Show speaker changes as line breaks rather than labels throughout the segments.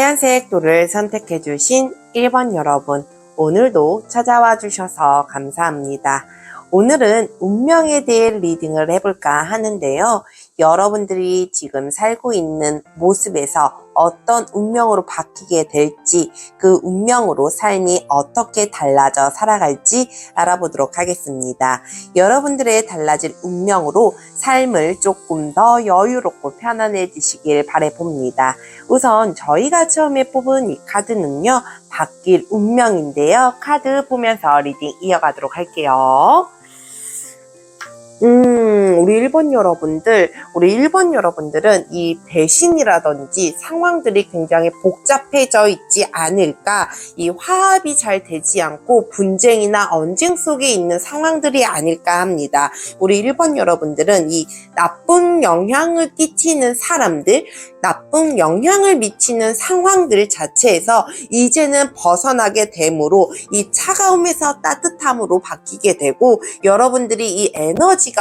하얀색 돌을 선택해 주신 1번 여러분, 오늘도 찾아와 주셔서 감사합니다. 오늘은 운명에 대해 리딩을 해볼까 하는데요. 여러분들이 지금 살고 있는 모습에서 어떤 운명으로 바뀌게 될지, 그 운명으로 삶이 어떻게 달라져 살아갈지 알아보도록 하겠습니다. 여러분들의 달라질 운명으로 삶을 조금 더 여유롭고 편안해지시길 바라봅니다. 우선 저희가 처음에 뽑은 이 카드는요, 바뀔 운명인데요. 카드 보면서 리딩 이어가도록 할게요. 우리 1번 여러분들은 이 배신이라든지 상황들이 굉장히 복잡해져 있지 않을까, 이 화합이 잘 되지 않고 분쟁이나 언쟁 속에 있는 상황들이 아닐까 합니다. 우리 1번 여러분들은 이 나쁜 영향을 끼치는 사람들, 나쁜 영향을 미치는 상황들 자체에서 이제는 벗어나게 되므로 이 차가움에서 따뜻함으로 바뀌게 되고, 여러분들이 이 에너지가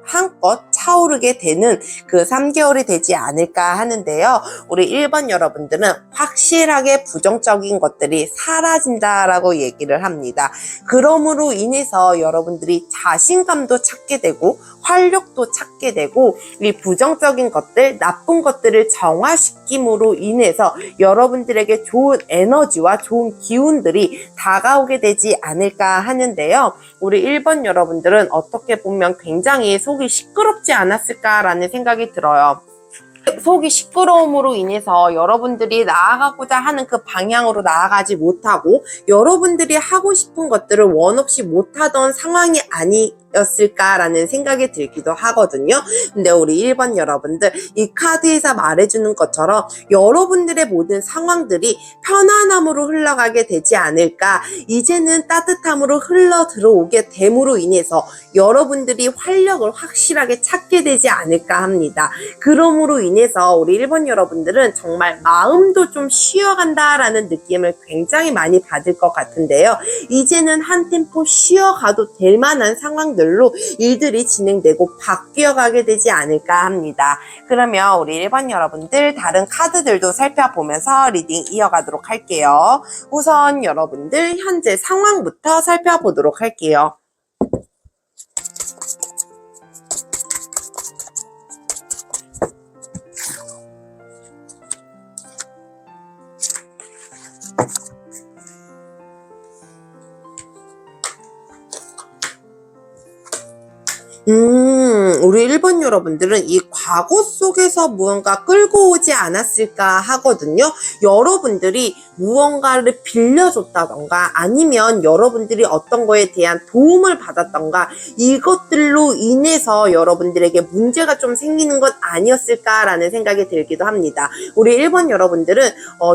한껏 차오르게 되는 그 3개월이 되지 않을까 하는데요. 우리 1번 여러분들은 확실하게 부정적인 것들이 사라진다라고 얘기를 합니다. 그러므로 인해서 여러분들이 자신감도 찾게 되고 활력도 찾게 되고, 이 부정적인 것들, 나쁜 것들을 정화시킴으로 인해서 여러분들에게 좋은 에너지와 좋은 기운들이 다가오게 되지 않을까 하는데요. 우리 1번 여러분들은 어떻게 보면 굉장히 속이 시끄럽지 않았을까라는 생각이 들어요. 속이 시끄러움으로 인해서 여러분들이 나아가고자 하는 그 방향으로 나아가지 못하고, 여러분들이 하고 싶은 것들을 원 없이 못하던 상황이 아니었을까라는 생각이 들기도 하거든요. 근데 우리 1번 여러분들, 이 카드에서 말해주는 것처럼 여러분들의 모든 상황들이 편안함으로 흘러가게 되지 않을까, 이제는 따뜻함으로 흘러 들어오게 됨으로 인해서 여러분들이 활력을 확실하게 찾게 되지 않을까 합니다. 그러므로 인해서 우리 1번 여러분들은 정말 마음도 좀 쉬어간다라는 느낌을 굉장히 많이 받을 것 같은데요. 이제는 한 템포 쉬어가도 될 만한 상황들로 일들이 진행되고 바뀌어가게 되지 않을까 합니다. 그러면 우리 1번 여러분들 다른 카드들도 살펴보면서 리딩 이어가도록 할게요. 우선 여러분들 현재 상황부터 살펴보도록 할게요. 우리 1번 여러분들은 이 과거 속에서 무언가 끌고 오지 않았을까 하거든요. 여러분들이 무언가를 빌려줬다던가, 아니면 여러분들이 어떤 거에 대한 도움을 받았던가, 이것들로 인해서 여러분들에게 문제가 좀 생기는 것 아니었을까라는 생각이 들기도 합니다. 우리 1번 여러분들은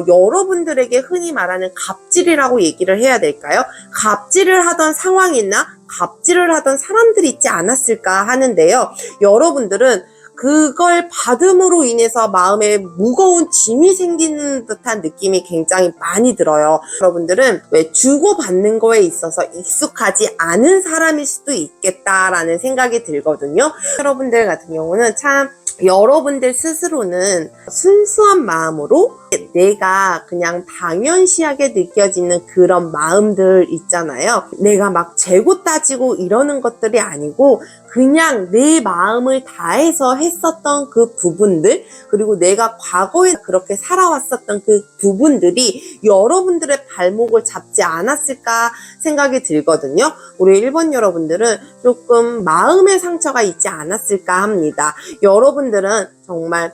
여러분들에게 흔히 말하는 갑질이라고 얘기를 해야 될까요? 갑질을 하던 상황이나 갑질을 하던 사람들이 있지 않았을까 하는데요. 여러분들은 그걸 받음으로 인해서 마음에 무거운 짐이 생기는 듯한 느낌이 굉장히 많이 들어요. 여러분들은 왜 주고받는 거에 있어서 익숙하지 않은 사람일 수도 있겠다라는 생각이 들거든요. 여러분들 같은 경우는 참 여러분들 스스로는 순수한 마음으로 내가 그냥 당연시하게 느껴지는 그런 마음들 있잖아요. 내가 막 재고 따지고 이러는 것들이 아니고 그냥 내 마음을 다해서 했었던 그 부분들, 그리고 내가 과거에 그렇게 살아왔었던 그 부분들이 여러분들의 발목을 잡지 않았을까 생각이 들거든요. 우리 1번 여러분들은 조금 마음의 상처가 있지 않았을까 합니다. 여러분들은 정말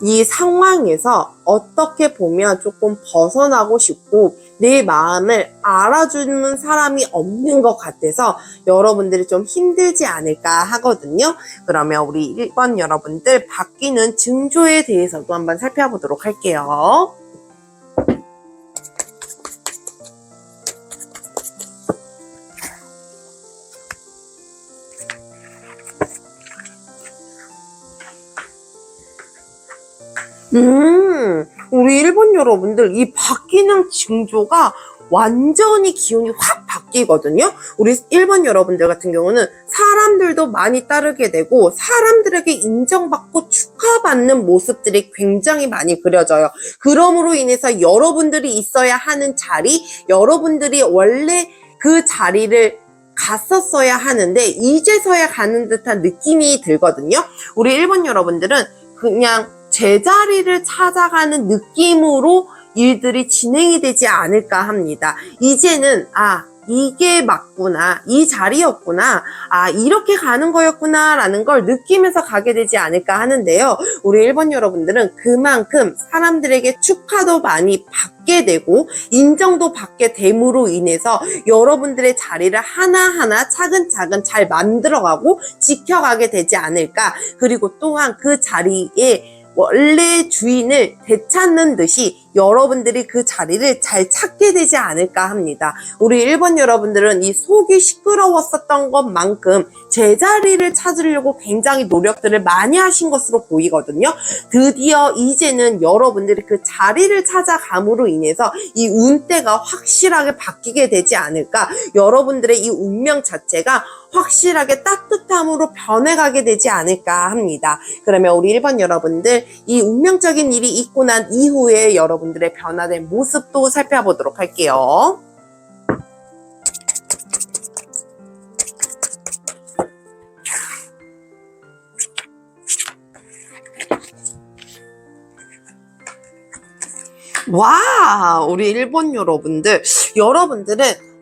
이 상황에서 어떻게 보면 조금 벗어나고 싶고 내 마음을 알아주는 사람이 없는 것 같아서 여러분들이 좀 힘들지 않을까 하거든요. 그러면 우리 1번 여러분들 바뀌는 징조에 대해서도 한번 살펴보도록 할게요. 우리 1번 여러분들, 이 바뀌는 징조가 완전히 기운이 확 바뀌거든요. 우리 1번 여러분들 같은 경우는 사람들도 많이 따르게 되고 사람들에게 인정받고 축하받는 모습들이 굉장히 많이 그려져요. 그러므로 인해서 여러분들이 있어야 하는 자리, 여러분들이 원래 그 자리를 갔었어야 하는데 이제서야 가는 듯한 느낌이 들거든요. 우리 1번 여러분들은 그냥 제자리를 찾아가는 느낌으로 일들이 진행이 되지 않을까 합니다. 이제는 이게 맞구나, 이 자리였구나, 이렇게 가는 거였구나 라는 걸 느끼면서 가게 되지 않을까 하는데요. 우리 1번 여러분들은 그만큼 사람들에게 축하도 많이 받게 되고 인정도 받게 됨으로 인해서 여러분들의 자리를 하나하나 차근차근 잘 만들어가고 지켜가게 되지 않을까. 그리고 또한 그 자리에 원래 주인을 되찾는 듯이 여러분들이 그 자리를 잘 찾게 되지 않을까 합니다. 우리 1번 여러분들은 이 속이 시끄러웠었던 것만큼 제자리를 찾으려고 굉장히 노력들을 많이 하신 것으로 보이거든요. 드디어 이제는 여러분들이 그 자리를 찾아감으로 인해서 이 운대가 확실하게 바뀌게 되지 않을까. 여러분들의 이 운명 자체가 확실하게 따뜻함으로 변해가게 되지 않을까 합니다. 그러면 우리 1번 여러분들 이 운명적인 일이 있고 난 이후에 여러분들의 변화된 모습도 살펴보도록 할게요. 와, 우리 1번 여러분들은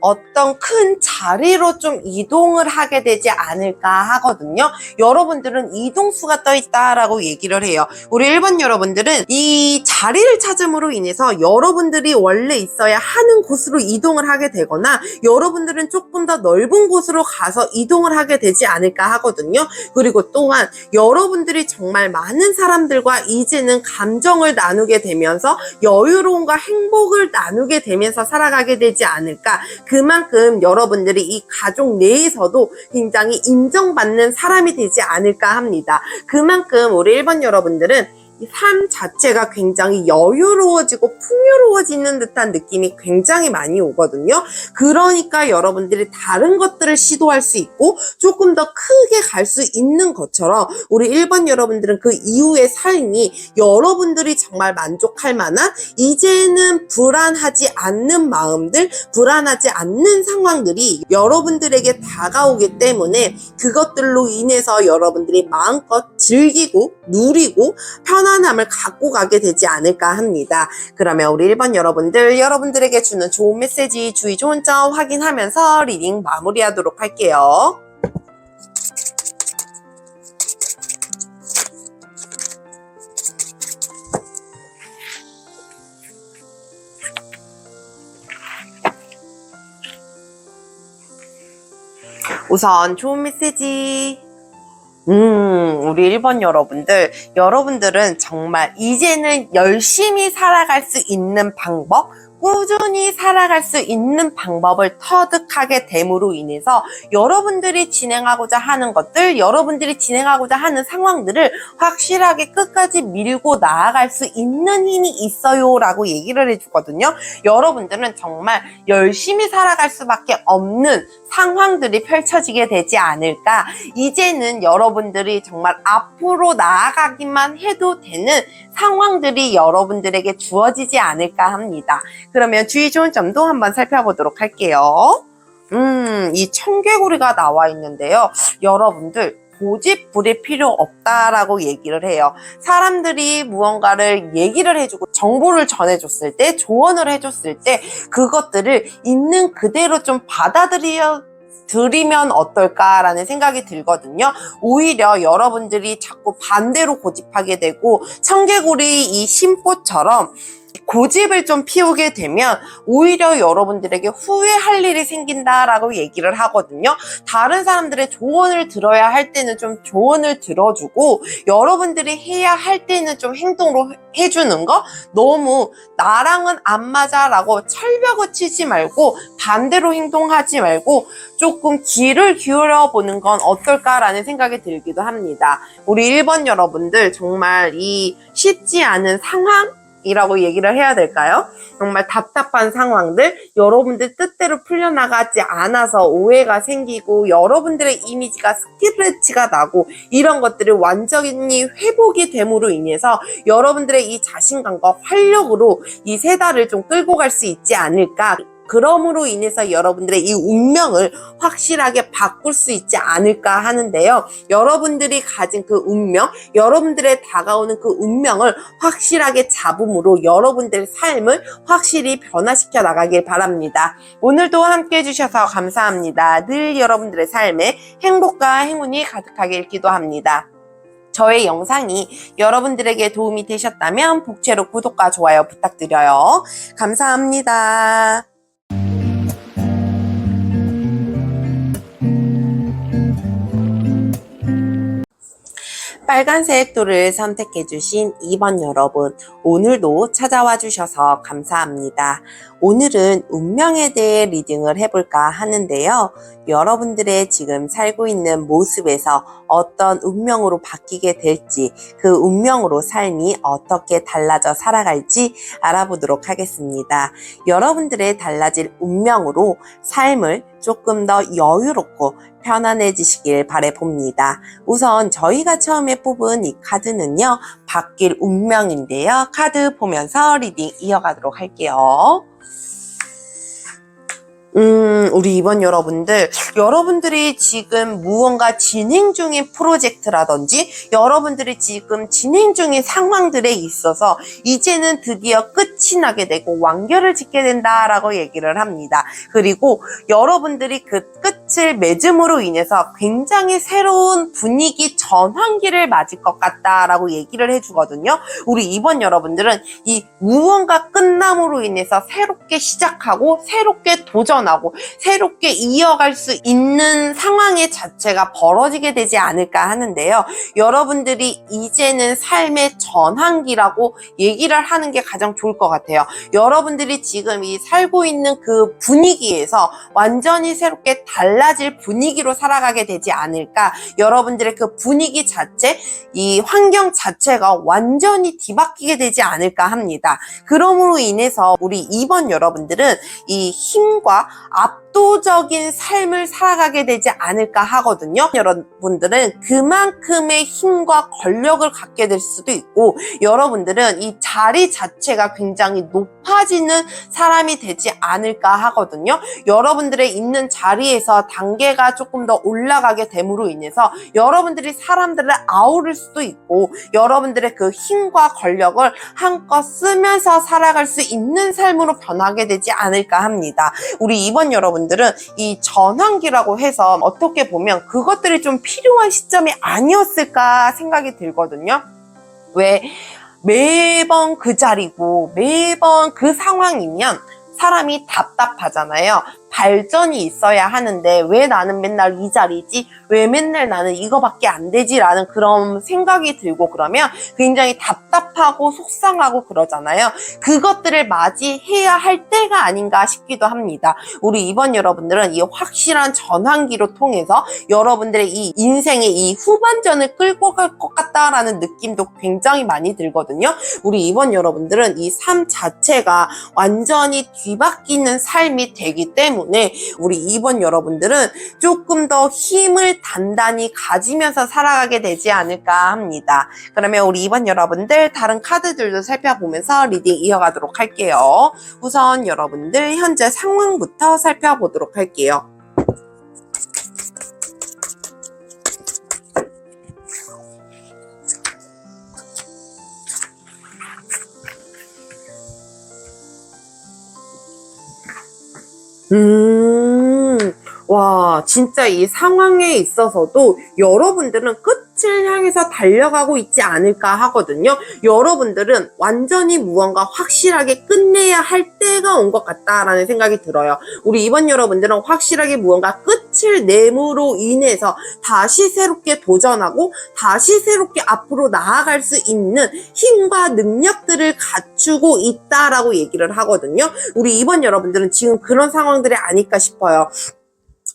어떤 큰 자리로 좀 이동을 하게 되지 않을까 하거든요. 여러분들은 이동수가 떠 있다라고 얘기를 해요. 우리 1번 여러분들은 이 자리를 찾음으로 인해서 여러분들이 원래 있어야 하는 곳으로 이동을 하게 되거나 여러분들은 조금 더 넓은 곳으로 가서 이동을 하게 되지 않을까 하거든요. 그리고 또한 여러분들이 정말 많은 사람들과 이제는 감정을 나누게 되면서 여유로움과 행복을 나누게 되면서 살아가게 되지 않을까. 그만큼 여러분들이 이 가족 내에서도 굉장히 인정받는 사람이 되지 않을까 합니다. 그만큼 우리 1번 여러분들은 이 삶 자체가 굉장히 여유로워지고 풍요로워지는 듯한 느낌이 굉장히 많이 오거든요. 그러니까 여러분들이 다른 것들을 시도할 수 있고 조금 더 크게 갈 수 있는 것처럼 우리 1번 여러분들은 그 이후의 삶이 여러분들이 정말 만족할 만한 이제는 불안하지 않는 마음들, 불안하지 않는 상황들이 여러분들에게 다가오기 때문에 그것들로 인해서 여러분들이 마음껏 즐기고 누리고 편안함을 갖고 가게 되지 않을까 합니다. 그러면 우리 1번 여러분들에게 주는 좋은 메시지, 주의 좋은 점 확인하면서 리딩 마무리하도록 할게요. 우선 좋은 메시지. 우리 1번 여러분들은 정말 이제는 열심히 살아갈 수 있는 방법, 꾸준히 살아갈 수 있는 방법을 터득하게 됨으로 인해서 여러분들이 진행하고자 하는 것들, 여러분들이 진행하고자 하는 상황들을 확실하게 끝까지 밀고 나아갈 수 있는 힘이 있어요 라고 얘기를 해주거든요. 여러분들은 정말 열심히 살아갈 수밖에 없는 상황들이 펼쳐지게 되지 않을까. 이제는 여러분들이 정말 앞으로 나아가기만 해도 되는 상황들이 여러분들에게 주어지지 않을까 합니다. 그러면 주의 좋은 점도 한번 살펴보도록 할게요. 이 청개구리가 나와 있는데요. 여러분들 고집 부릴 필요 없다라고 얘기를 해요. 사람들이 무언가를 얘기를 해주고 정보를 전해줬을 때, 조언을 해줬을 때 그것들을 있는 그대로 좀 받아들이면 어떨까라는 생각이 들거든요. 오히려 여러분들이 자꾸 반대로 고집하게 되고 청개구리 이 심보처럼 고집을 좀 피우게 되면 오히려 여러분들에게 후회할 일이 생긴다라고 얘기를 하거든요. 다른 사람들의 조언을 들어야 할 때는 좀 조언을 들어주고 여러분들이 해야 할 때는 좀 행동으로 해주는 거, 너무 나랑은 안 맞아 라고 철벽을 치지 말고 반대로 행동하지 말고 조금 귀를 기울여 보는 건 어떨까라는 생각이 들기도 합니다. 우리 1번 여러분들 정말 이 쉽지 않은 상황, 이라고 얘기를 해야 될까요? 정말 답답한 상황들, 여러분들 뜻대로 풀려나가지 않아서 오해가 생기고 여러분들의 이미지가 스크래치가 나고 이런 것들이 완전히 회복이 됨으로 인해서 여러분들의 이 자신감과 활력으로 이 세 달을 좀 끌고 갈 수 있지 않을까. 그럼으로 인해서 여러분들의 이 운명을 확실하게 바꿀 수 있지 않을까 하는데요. 여러분들이 가진 그 운명, 여러분들의 다가오는 그 운명을 확실하게 잡음으로 여러분들의 삶을 확실히 변화시켜 나가길 바랍니다. 오늘도 함께 해주셔서 감사합니다. 늘 여러분들의 삶에 행복과 행운이 가득하길 기도합니다. 저의 영상이 여러분들에게 도움이 되셨다면 복채로 구독과 좋아요 부탁드려요. 감사합니다. 빨간색 돌을 선택해주신 2번 여러분, 오늘도 찾아와 주셔서 감사합니다. 오늘은 운명에 대해 리딩을 해볼까 하는데요. 여러분들의 지금 살고 있는 모습에서 어떤 운명으로 바뀌게 될지, 그 운명으로 삶이 어떻게 달라져 살아갈지 알아보도록 하겠습니다. 여러분들의 달라질 운명으로 삶을 조금 더 여유롭고 편안해지시길 바라봅니다. 우선 저희가 처음에 뽑은 이 카드는요, 바뀔 운명인데요. 카드 보면서 리딩 이어가도록 할게요. 우리 이번 여러분들이 지금 무언가 진행 중인 프로젝트라든지 여러분들이 지금 진행 중인 상황들에 있어서 이제는 드디어 끝이 나게 되고 완결을 짓게 된다라고 얘기를 합니다. 그리고 여러분들이 그 끝을 맺음으로 인해서 굉장히 새로운 분위기 전환기를 맞을 것 같다라고 얘기를 해주거든요. 우리 이번 여러분들은 이 무언가 끝남으로 인해서 새롭게 시작하고 새롭게 도전하고 새롭게 이어갈 수 있는 상황의 자체가 벌어지게 되지 않을까 하는데요. 여러분들이 이제는 삶의 전환기라고 얘기를 하는 게 가장 좋을 것 같아요. 여러분들이 지금 이 살고 있는 그 분위기에서 완전히 새롭게 달라질 분위기로 살아가게 되지 않을까. 여러분들의 그 분위기 자체, 이 환경 자체가 완전히 뒤바뀌게 되지 않을까 합니다. 그러므로 인해서 우리 2번 여러분들은 이 힘과 압도적인 삶을 살아가게 되지 않을까 하거든요. 여러분들은 그만큼의 힘과 권력을 갖게 될 수도 있고 여러분들은 이 자리 자체가 굉장히 높아지는 사람이 되지 않을까 하거든요. 여러분들의 있는 자리에서 단계가 조금 더 올라가게 됨으로 인해서 여러분들이 사람들을 아우를 수도 있고 여러분들의 그 힘과 권력을 한껏 쓰면서 살아갈 수 있는 삶으로 변하게 되지 않을까 합니다. 우리 이번 여러분들은 이 전환기라고 해서 어떻게 보면 그것들이 좀 필요한 시점이 아니었을까 생각이 들거든요. 왜 매번 그 자리고 매번 그 상황이면 사람이 답답하잖아요. 발전이 있어야 하는데 왜 나는 맨날 이 자리지? 왜 맨날 나는 이거밖에 안 되지? 라는 그런 생각이 들고 그러면 굉장히 답답하고 속상하고 그러잖아요. 그것들을 맞이해야 할 때가 아닌가 싶기도 합니다. 우리 이번 여러분들은 이 확실한 전환기로 통해서 여러분들의 이 인생의 이 후반전을 끌고 갈 것 같다라는 느낌도 굉장히 많이 들거든요. 우리 이번 여러분들은 이 삶 자체가 완전히 뒤바뀌는 삶이 되기 때문에 우리 이번 여러분들은 조금 더 힘을 단단히 가지면서 살아가게 되지 않을까 합니다. 그러면 우리 이번 여러분들 다른 카드들도 살펴보면서 리딩 이어가도록 할게요. 우선 여러분들 현재 상황부터 살펴보도록 할게요. 와, 진짜 이 상황에 있어서도 여러분들은 끝을 향해서 달려가고 있지 않을까 하거든요. 여러분들은 완전히 무언가 확실하게 끝내야 할 때가 온 것 같다라는 생각이 들어요. 우리 이번 여러분들은 확실하게 무언가 끝을 내므로 인해서 다시 새롭게 도전하고 다시 새롭게 앞으로 나아갈 수 있는 힘과 능력들을 갖추고 있다라고 얘기를 하거든요. 우리 이번 여러분들은 지금 그런 상황들이 아닐까 싶어요.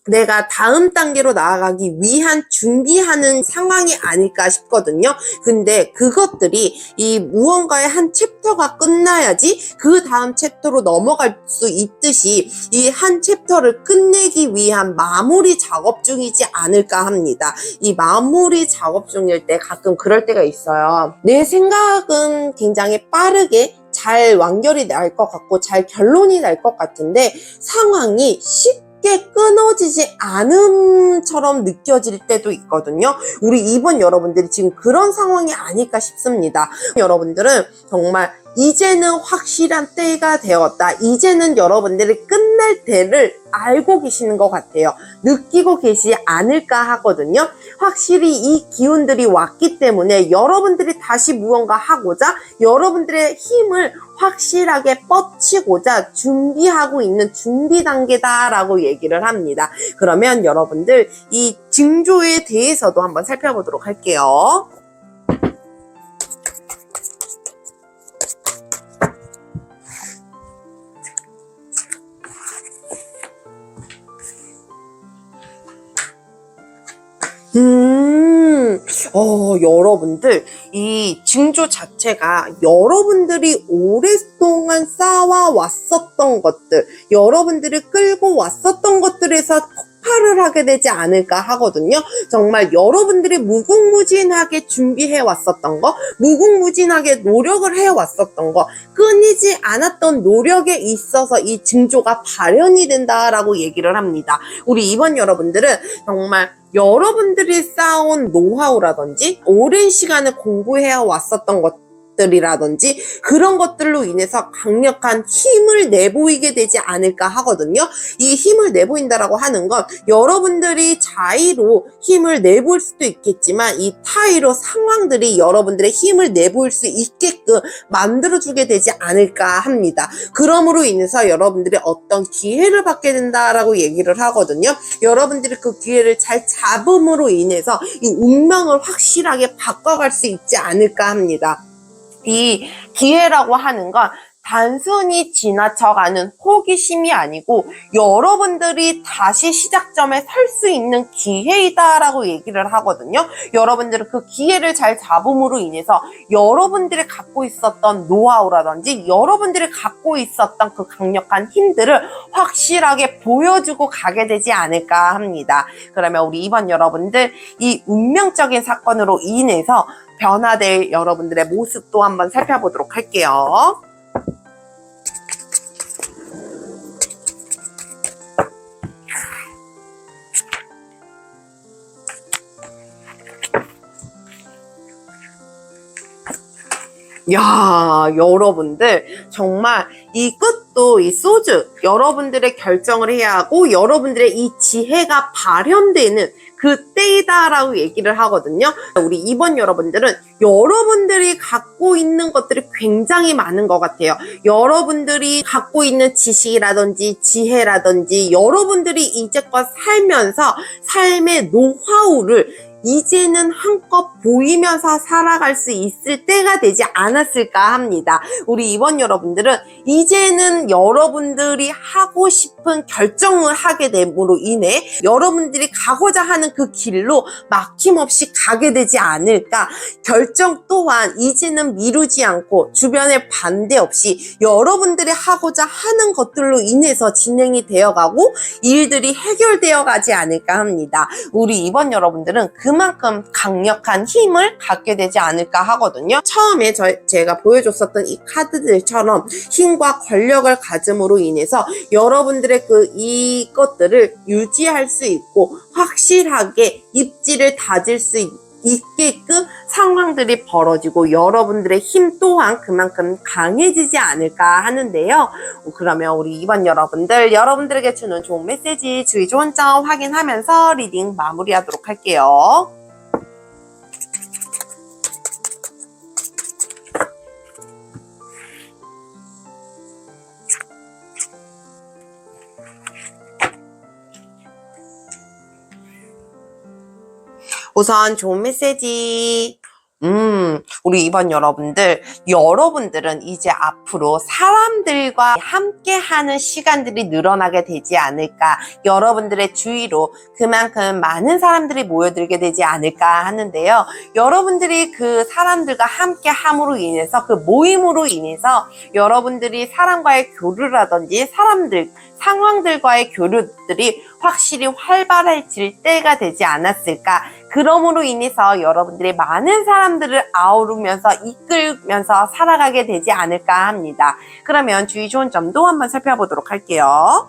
내가 다음 단계로 나아가기 위한 준비하는 상황이 아닐까 싶거든요. 근데 그것들이 이 무언가의 한 챕터가 끝나야지 그 다음 챕터로 넘어갈 수 있듯이 이 한 챕터를 끝내기 위한 마무리 작업 중이지 않을까 합니다. 이 마무리 작업 중일 때 가끔 그럴 때가 있어요. 내 생각은 굉장히 빠르게 잘 완결이 날 것 같고 잘 결론이 날 것 같은데 상황이 쉽게 끊어지지 않음처럼 느껴질 때도 있거든요. 우리 이번 여러분들이 지금 그런 상황이 아닐까 싶습니다. 여러분들은 정말 이제는 확실한 때가 되었다. 이제는 여러분들이 끝날 때를 알고 계시는 것 같아요. 느끼고 계시지 않을까 하거든요. 확실히 이 기운들이 왔기 때문에 여러분들이 다시 무언가 하고자 여러분들의 힘을 확실하게 뻗치고자 준비하고 있는 준비 단계다라고 얘기를 합니다. 그러면 여러분들 이 징조에 대해서도 한번 살펴보도록 할게요. 여러분들, 이 징조 자체가 여러분들이 오랫동안 쌓아왔었던 것들, 여러분들이 끌고 왔었던 것들에서 폭발을 하게 되지 않을까 하거든요. 정말 여러분들이 무궁무진하게 준비해 왔었던 거, 무궁무진하게 노력을 해 왔었던 거, 끊이지 않았던 노력에 있어서 이 징조가 발현이 된다라고 얘기를 합니다. 우리 이번 여러분들은 정말 여러분들이 쌓아온 노하우라든지 오랜 시간을 공부해 왔었던 것들이라든지 그런 것들로 인해서 강력한 힘을 내보이게 되지 않을까 하거든요. 이 힘을 내보인다라고 하는 건 여러분들이 자의로 힘을 내볼 수도 있겠지만 이 타의로 상황들이 여러분들의 힘을 내보일 수 있게끔 만들어주게 되지 않을까 합니다. 그러므로 인해서 여러분들이 어떤 기회를 받게 된다라고 얘기를 하거든요. 여러분들이 그 기회를 잘 잡음으로 인해서 이 운명을 확실하게 바꿔갈 수 있지 않을까 합니다. 이 기회라고 하는 건 단순히 지나쳐가는 호기심이 아니고 여러분들이 다시 시작점에 설 수 있는 기회이다라고 얘기를 하거든요. 여러분들은 그 기회를 잘 잡음으로 인해서 여러분들이 갖고 있었던 노하우라든지 여러분들이 갖고 있었던 그 강력한 힘들을 확실하게 보여주고 가게 되지 않을까 합니다. 그러면 우리 이번 여러분들 이 운명적인 사건으로 인해서 변화될 여러분들의 모습도 한번 살펴보도록 할게요. 야, 여러분들 정말 이 끝도 이 소주 여러분들의 결정을 해야 하고 여러분들의 이 지혜가 발현되는 그때이다라고 얘기를 하거든요. 우리 이번 여러분들은 여러분들이 갖고 있는 것들이 굉장히 많은 것 같아요. 여러분들이 갖고 있는 지식이라든지 지혜라든지 여러분들이 이제껏 살면서 삶의 노하우를 이제는 한껏 보이면서 살아갈 수 있을 때가 되지 않았을까 합니다. 우리 이번 여러분들은 이제는 여러분들이 하고 싶은 결정을 하게 됨으로 인해 여러분들이 가고자 하는 그 길로 막힘없이 가게 되지 않을까. 결정 또한 이제는 미루지 않고 주변에 반대 없이 여러분들이 하고자 하는 것들로 인해서 진행이 되어가고 일들이 해결되어 가지 않을까 합니다. 우리 이번 여러분들은 그만큼 강력한 힘을 갖게 되지 않을까 하거든요. 처음에 제가 보여줬었던 이 카드들처럼 힘과 권력을 가짐으로 인해서 여러분들의 이것들을 유지할 수 있고 확실하게 입지를 다질 수 있게끔 상황들이 벌어지고 여러분들의 힘 또한 그만큼 강해지지 않을까 하는데요. 그러면 우리 이번 여러분들에게 주는 좋은 메시지, 주의 좋은 점 확인하면서 리딩 마무리하도록 할게요. 우선 좋은 메시지. 우리 이번 여러분들은 이제 앞으로 사람들과 함께 하는 시간들이 늘어나게 되지 않을까, 여러분들의 주위로 그만큼 많은 사람들이 모여들게 되지 않을까 하는데요. 여러분들이 그 사람들과 함께 함으로 인해서, 그 모임으로 인해서 여러분들이 사람과의 교류라든지 상황들과의 교류들이 확실히 활발해질 때가 되지 않았을까. 그러므로 인해서 여러분들이 많은 사람들을 아우르면서 이끌면서 살아가게 되지 않을까 합니다. 그러면 주의 좋은 점도 한번 살펴보도록 할게요.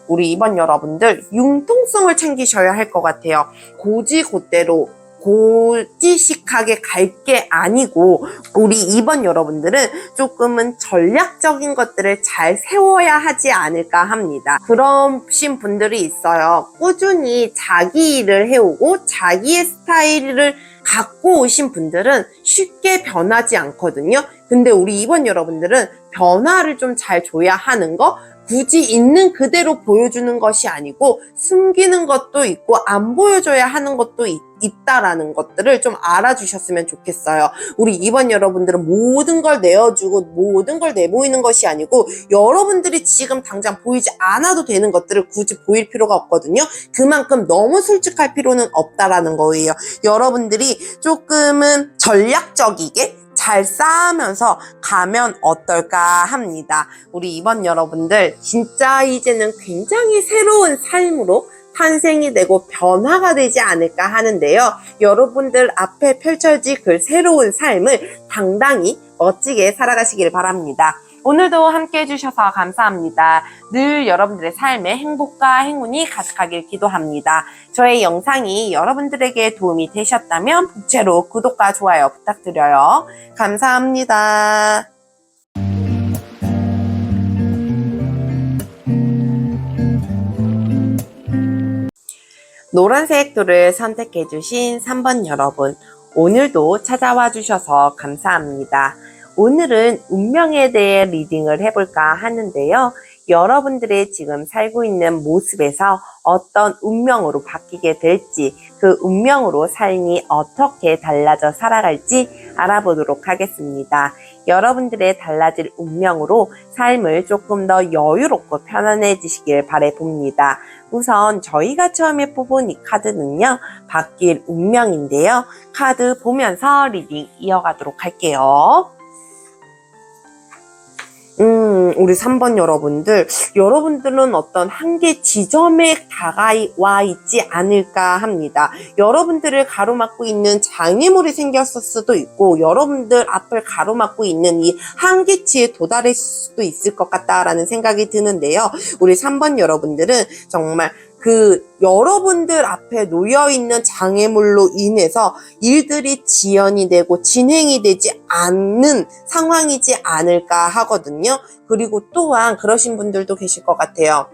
우리 이번 여러분들 융통성을 챙기셔야 할 것 같아요. 고지곧대로 고지식하게 갈 게 아니고, 우리 이번 여러분들은 조금은 전략적인 것들을 잘 세워야 하지 않을까 합니다. 그러신 분들이 있어요. 꾸준히 자기 일을 해오고 자기의 스타일을 갖고 오신 분들은 쉽게 변하지 않거든요. 근데 우리 이번 여러분들은 변화를 좀 잘 줘야 하는 거, 굳이 있는 그대로 보여주는 것이 아니고 숨기는 것도 있고 안 보여줘야 하는 것도 있다라는 것들을 좀 알아주셨으면 좋겠어요. 우리 이번 여러분들은 모든 걸 내어주고 모든 걸 내보이는 것이 아니고, 여러분들이 지금 당장 보이지 않아도 되는 것들을 굳이 보일 필요가 없거든요. 그만큼 너무 솔직할 필요는 없다라는 거예요. 여러분들이 조금은 전략적이게 잘 쌓으면서 가면 어떨까 합니다. 우리 이번 여러분들 진짜 이제는 굉장히 새로운 삶으로 탄생이 되고 변화가 되지 않을까 하는데요. 여러분들 앞에 펼쳐질 그 새로운 삶을 당당히 멋지게 살아가시길 바랍니다. 오늘도 함께 해주셔서 감사합니다. 늘 여러분들의 삶에 행복과 행운이 가득하길 기도합니다. 저의 영상이 여러분들에게 도움이 되셨다면 복채로 구독과 좋아요 부탁드려요. 감사합니다. 노란색 돌을 선택해주신 3번 여러분, 오늘도 찾아와 주셔서 감사합니다. 오늘은 운명에 대해 리딩을 해볼까 하는데요. 여러분들의 지금 살고 있는 모습에서 어떤 운명으로 바뀌게 될지, 그 운명으로 삶이 어떻게 달라져 살아갈지 알아보도록 하겠습니다. 여러분들의 달라질 운명으로 삶을 조금 더 여유롭고 편안해지시길 바라봅니다. 우선 저희가 처음에 뽑은 이 카드는요, 바뀔 운명인데요. 카드 보면서 리딩 이어가도록 할게요. 우리 3번 여러분들은 어떤 한계 지점에 다가와 있지 않을까 합니다. 여러분들을 가로막고 있는 장애물이 생겼을 수도 있고, 여러분들 앞을 가로막고 있는 이 한계치에 도달했을 수도 있을 것 같다라는 생각이 드는데요. 우리 3번 여러분들은 정말 여러분들 앞에 놓여있는 장애물로 인해서 일들이 지연이 되고 진행이 되지 않는 상황이지 않을까 하거든요. 그리고 또한 그러신 분들도 계실 것 같아요.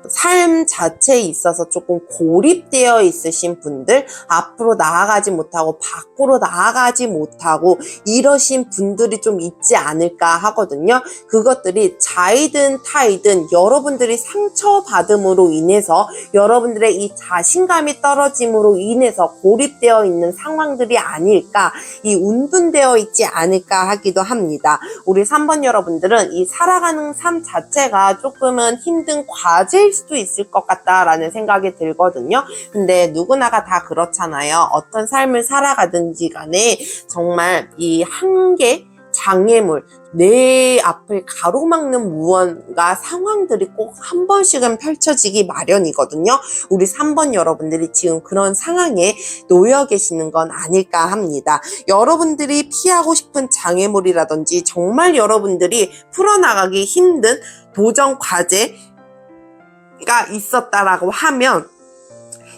삶 자체에 있어서 조금 고립되어 있으신 분들, 앞으로 나아가지 못하고 밖으로 나아가지 못하고 이러신 분들이 좀 있지 않을까 하거든요. 그것들이 자이든 타이든 여러분들이 상처받음으로 인해서, 여러분들의 이 자신감이 떨어짐으로 인해서 고립되어 있는 상황들이 아닐까, 이 운분되어 있지 않을까 하기도 합니다. 우리 3번 여러분들은 이 살아가는 삶 자체가 조금은 힘든 과제일 수도 있을 것 같다라는 생각이 들거든요. 근데 누구나가 다 그렇잖아요. 어떤 삶을 살아가든지 간에 정말 이 한계, 장애물, 내 앞을 가로막는 무언가 상황들이 꼭 한 번씩은 펼쳐지기 마련이거든요. 우리 3번 여러분들이 지금 그런 상황에 놓여 계시는 건 아닐까 합니다. 여러분들이 피하고 싶은 장애물이라든지 정말 여러분들이 풀어나가기 힘든 도전 과제가 있었다라고 하면,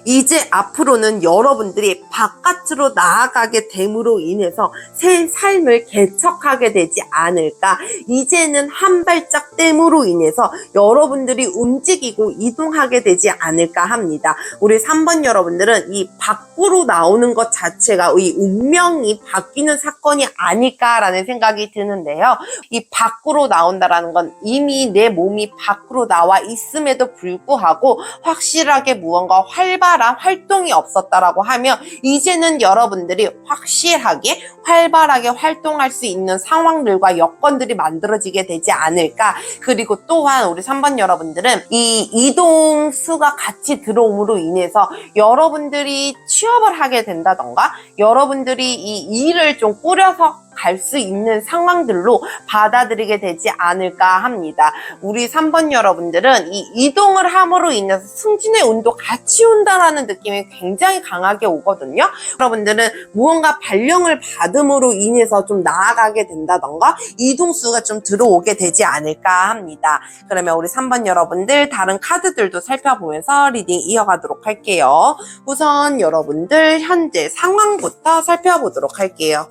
이제 앞으로는 여러분들이 바깥으로 나아가게 됨으로 인해서 새 삶을 개척하게 되지 않을까. 이제는 한 발짝 됨으로 인해서 여러분들이 움직이고 이동하게 되지 않을까 합니다. 우리 3번 여러분들은 이 밖으로 나오는 것 자체가 이 운명이 바뀌는 사건이 아닐까라는 생각이 드는데요. 이 밖으로 나온다라는 건 이미 내 몸이 밖으로 나와 있음에도 불구하고 확실하게 무언가 활발 활발한 활동이 없었다라고 하면 이제는 여러분들이 확실하게 활발하게 활동할 수 있는 상황들과 여건들이 만들어지게 되지 않을까. 그리고 또한 우리 3번 여러분들은 이 이동수가 같이 들어옴으로 인해서 여러분들이 취업을 하게 된다던가 여러분들이 이 일을 좀 꾸려서 갈 수 있는 상황들로 받아들이게 되지 않을까 합니다. 우리 3번 여러분들은 이 이동을 함으로 인해서 승진의 운도 같이 온다라는 느낌이 굉장히 강하게 오거든요. 여러분들은 무언가 발령을 받음으로 인해서 좀 나아가게 된다던가 이동수가 좀 들어오게 되지 않을까 합니다. 그러면 우리 3번 여러분들 다른 카드들도 살펴보면서 리딩 이어가도록 할게요. 우선 여러분들 현재 상황부터 살펴보도록 할게요.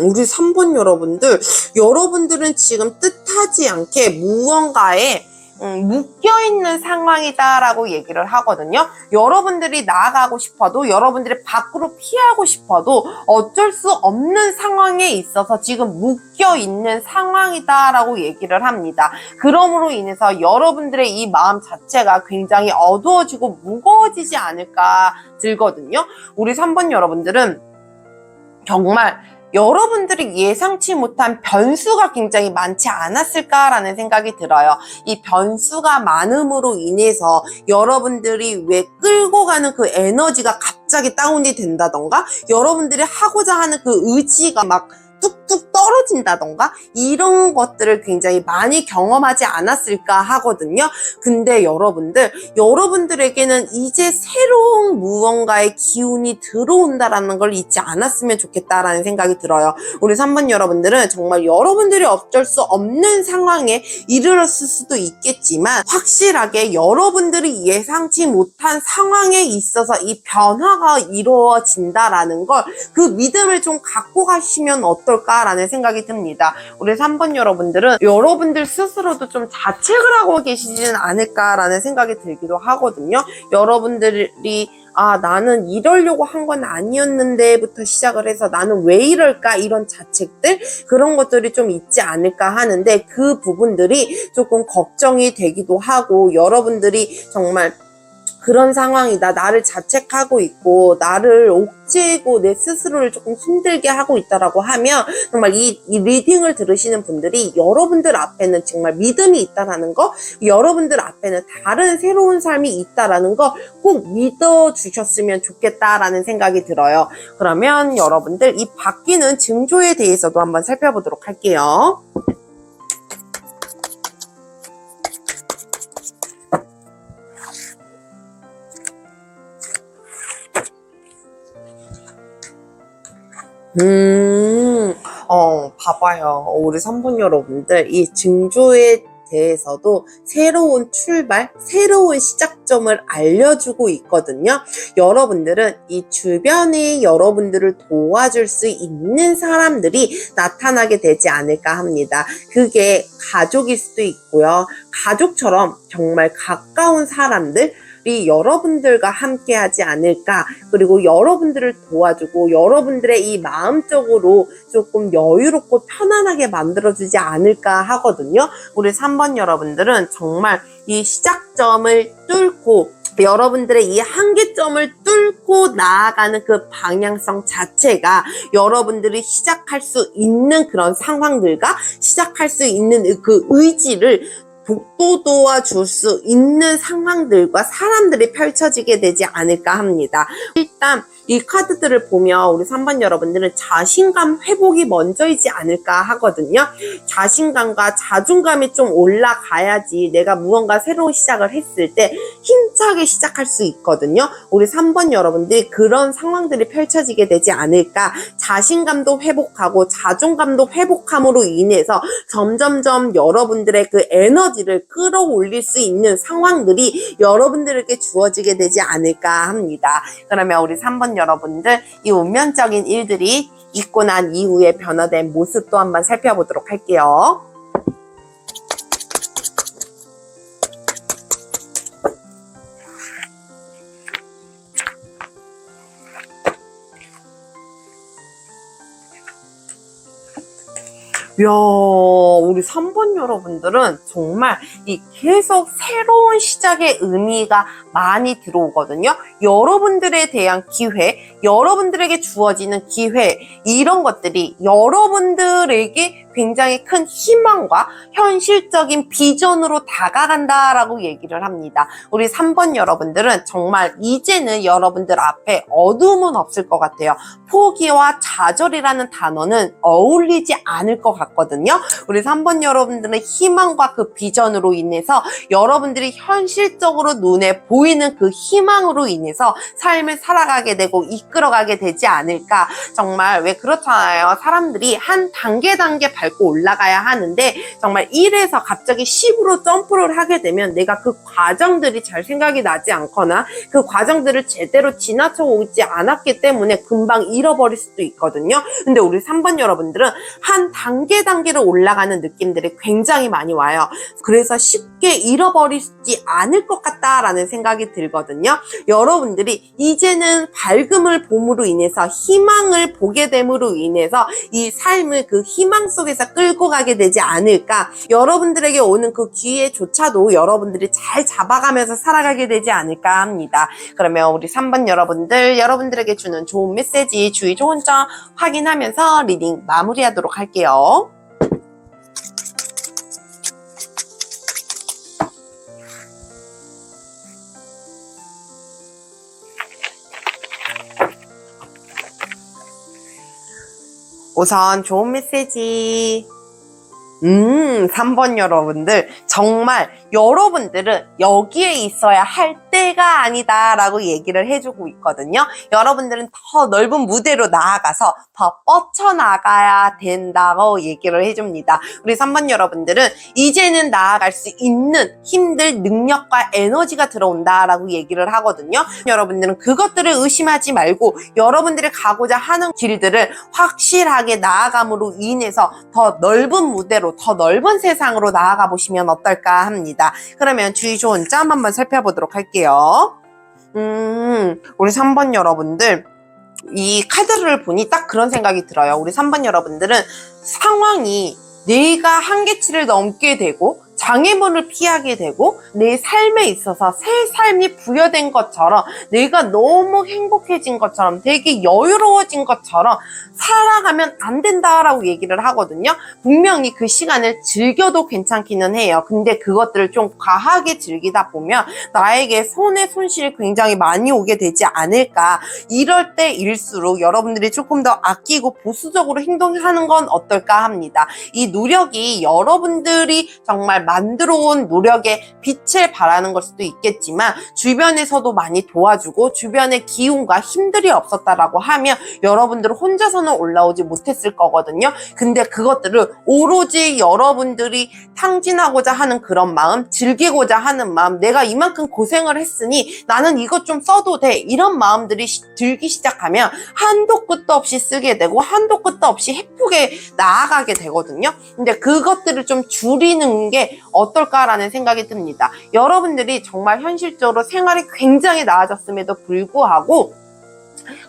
우리 3번 여러분들은 지금 뜻하지 않게 무언가에 묶여있는 상황이다라고 얘기를 하거든요. 여러분들이 나아가고 싶어도 여러분들이 밖으로 피하고 싶어도 어쩔 수 없는 상황에 있어서 지금 묶여있는 상황이다라고 얘기를 합니다. 그러므로 인해서 여러분들의 이 마음 자체가 굉장히 어두워지고 무거워지지 않을까 들거든요. 우리 3번 여러분들은 정말 여러분들이 예상치 못한 변수가 굉장히 많지 않았을까라는 생각이 들어요. 이 변수가 많음으로 인해서 여러분들이 왜 끌고 가는 그 에너지가 갑자기 다운이 된다던가 여러분들이 하고자 하는 그 의지가 막 뚝뚝 떨어진다던가 이런 것들을 굉장히 많이 경험하지 않았을까 하거든요. 근데 여러분들에게는 이제 새로운 무언가의 기운이 들어온다라는 걸 잊지 않았으면 좋겠다라는 생각이 들어요. 우리 3번 여러분들은 정말 여러분들이 어쩔 수 없는 상황에 이르렀을 수도 있겠지만 확실하게 여러분들이 예상치 못한 상황에 있어서 이 변화가 이루어진다라는 걸 그 믿음을 좀 갖고 가시면 어떨까라는 생각이 듭니다. 우리 3번 여러분들은 여러분들 스스로도 좀 자책을 하고 계시지는 않을까라는 생각이 들기도 하거든요. 여러분들이 나는 이러려고 한 건 아니었는데부터 시작을 해서 나는 왜 이럴까 이런 자책들 그런 것들이 좀 있지 않을까 하는데 그 부분들이 조금 걱정이 되기도 하고 여러분들이 정말 그런 상황이다. 나를 자책하고 있고 나를 옥죄고 내 스스로를 조금 힘들게 하고 있다라고 하면 정말 이 리딩을 들으시는 분들이 여러분들 앞에는 정말 믿음이 있다라는 거 여러분들 앞에는 다른 새로운 삶이 있다라는 거 꼭 믿어주셨으면 좋겠다라는 생각이 들어요. 그러면 여러분들 이 바뀌는 징조에 대해서도 한번 살펴보도록 할게요. 봐봐요. 우리 3번 여러분들, 이 징조에 대해서도 새로운 출발, 새로운 시작점을 알려주고 있거든요. 여러분들은 이 주변에 여러분들을 도와줄 수 있는 사람들이 나타나게 되지 않을까 합니다. 그게 가족일 수도 있고요. 가족처럼 정말 가까운 사람들, 여러분들과 함께 하지 않을까. 그리고 여러분들을 도와주고 여러분들의 이 마음적으로 조금 여유롭고 편안하게 만들어주지 않을까 하거든요. 우리 3번 여러분들은 정말 이 시작점을 뚫고 여러분들의 이 한계점을 뚫고 나아가는 그 방향성 자체가 여러분들이 시작할 수 있는 그런 상황들과 시작할 수 있는 그 의지를 북돋워 줄 수 있는 상황들과 사람들이 펼쳐지게 되지 않을까 합니다. 일단 이 카드들을 보면 우리 3번 여러분들은 자신감 회복이 먼저이지 않을까 하거든요. 자신감과 자존감이 좀 올라가야지 내가 무언가 새로운 시작을 했을 때 힘차게 시작할 수 있거든요. 우리 3번 여러분들이 그런 상황들이 펼쳐지게 되지 않을까. 자신감도 회복하고 자존감도 회복함으로 인해서 점점점 여러분들의 그 에너지를 끌어올릴 수 있는 상황들이 여러분들에게 주어지게 되지 않을까 합니다. 그러면 우리 3번 여러분들 이 운명적인 일들이 있고 난 이후에 변화된 모습도 한번 살펴보도록 할게요. 이야, 우리 3번 여러분들은 정말 이 계속 새로운 시작의 의미가 많이 들어오거든요. 여러분들에 대한 기회, 여러분들에게 주어지는 기회, 이런 것들이 여러분들에게 굉장히 큰 희망과 현실적인 비전으로 다가간다라고 얘기를 합니다. 우리 3번 여러분들은 정말 이제는 여러분들 앞에 어둠은 없을 것 같아요. 포기와 좌절이라는 단어는 어울리지 않을 것 같거든요. 우리 3번 여러분들은 희망과 그 비전으로 인해서 여러분들이 현실적으로 눈에 보이는 그 희망으로 인해서 삶을 살아가게 되고 이끌어가게 되지 않을까. 정말 왜 그렇잖아요. 사람들이 한 단계 밟고 올라가야 하는데 정말 1에서 갑자기 10으로 점프를 하게 되면 내가 그 과정들이 잘 생각이 나지 않거나 그 과정들을 제대로 지나쳐 오지 않았기 때문에 금방 잃어버릴 수도 있거든요. 근데 우리 3번 여러분들은 한 단계를 올라가는 느낌들이 굉장히 많이 와요. 그래서 쉽게 잃어버리지 않을 것 같다라는 생각이 들거든요. 여러분들이 이제는 밝음을 봄으로 인해서 희망을 보게 됨으로 인해서 이 삶을 그 희망 속에서 끌고 가게 되지 않을까. 여러분들에게 오는 그 기회조차도 여러분들이 잘 잡아가면서 살아가게 되지 않을까 합니다. 그러면 우리 3번 여러분들, 여러분들에게 주는 좋은 메시지, 주의 좋은 점 확인하면서 리딩 마무리하도록 할게요. 우선 좋은 메시지. 3번 여러분들, 정말 여러분들은 여기에 있어야 할 때가 아니다 라고 얘기를 해주고 있거든요. 여러분들은 더 넓은 무대로 나아가서 더 뻗쳐나가야 된다고 얘기를 해줍니다. 우리 3번 여러분들은 이제는 나아갈 수 있는 힘들, 능력과 에너지가 들어온다 라고 얘기를 하거든요. 여러분들은 그것들을 의심하지 말고 여러분들이 가고자 하는 길들을 확실하게 나아감으로 인해서 더 넓은 무대로, 더 넓은 세상으로 나아가 보시면 어떨까 합니다. 그러면 주의 좋은 점 한번 살펴보도록 할게요. 우리 3번 여러분들, 이 카드를 보니 딱 그런 생각이 들어요. 우리 3번 여러분들은 상황이 내가 한계치를 넘게 되고 장애물을 피하게 되고 내 삶에 있어서 새 삶이 부여된 것처럼 내가 너무 행복해진 것처럼 되게 여유로워진 것처럼 살아가면 안 된다라고 얘기를 하거든요. 분명히 그 시간을 즐겨도 괜찮기는 해요. 근데 그것들을 좀 과하게 즐기다 보면 나에게 손해 손실이 굉장히 많이 오게 되지 않을까. 이럴 때일수록 여러분들이 조금 더 아끼고 보수적으로 행동하는 건 어떨까 합니다. 이 노력이 여러분들이 정말 만들어 온 노력에 빛을 발하는 걸 수도 있겠지만 주변에서도 많이 도와주고 주변의 기운과 힘들이 없었다라고 하면 여러분들은 혼자서는 올라오지 못했을 거거든요. 근데 그것들을 오로지 여러분들이 탕진하고자 하는 그런 마음, 즐기고자 하는 마음, 내가 이만큼 고생을 했으니 나는 이것 좀 써도 돼, 이런 마음들이 들기 시작하면 한도 끝도 없이 쓰게 되고 한도 끝도 없이 행복에 나아가게 되거든요. 근데 그것들을 좀 줄이는 게 어떨까라는 생각이 듭니다. 여러분들이 정말 현실적으로 생활이 굉장히 나아졌음에도 불구하고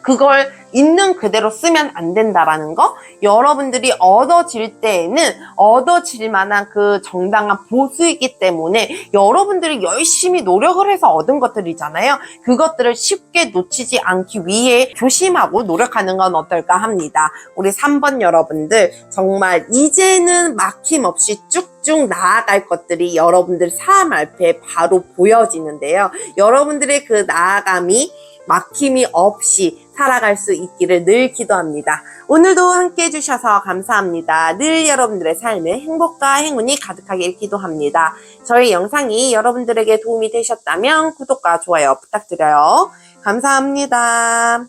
그걸 있는 그대로 쓰면 안 된다라는 거, 여러분들이 얻어질 때에는 얻어질 만한 그 정당한 보수이기 때문에 여러분들이 열심히 노력을 해서 얻은 것들이잖아요. 그것들을 쉽게 놓치지 않기 위해 조심하고 노력하는 건 어떨까 합니다. 우리 3번 여러분들, 정말 이제는 막힘없이 쭉쭉 나아갈 것들이 여러분들 삶 앞에 바로 보여지는데요. 여러분들의 그 나아감이 막힘이 없이 살아갈 수 있기를 늘 기도합니다. 오늘도 함께 해주셔서 감사합니다. 늘 여러분들의 삶에 행복과 행운이 가득하길 기도합니다. 저희 영상이 여러분들에게 도움이 되셨다면 구독과 좋아요 부탁드려요. 감사합니다.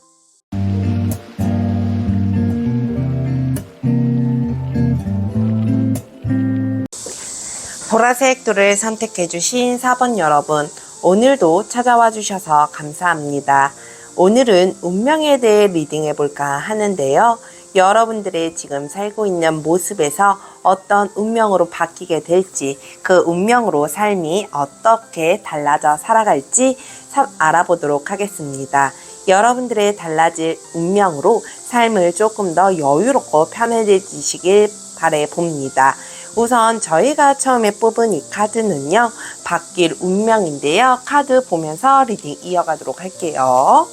보라색 툴을 선택해주신 4번 여러분, 오늘도 찾아와 주셔서 감사합니다. 오늘은 운명에 대해 리딩해볼까 하는데요. 여러분들의 지금 살고 있는 모습에서 어떤 운명으로 바뀌게 될지, 그 운명으로 삶이 어떻게 달라져 살아갈지 알아보도록 하겠습니다. 여러분들의 달라질 운명으로 삶을 조금 더 여유롭고 편해지시길 바라봅니다. 우선 저희가 처음에 뽑은 이 카드는요, 바뀔 운명인데요. 카드 보면서 리딩 이어가도록 할게요.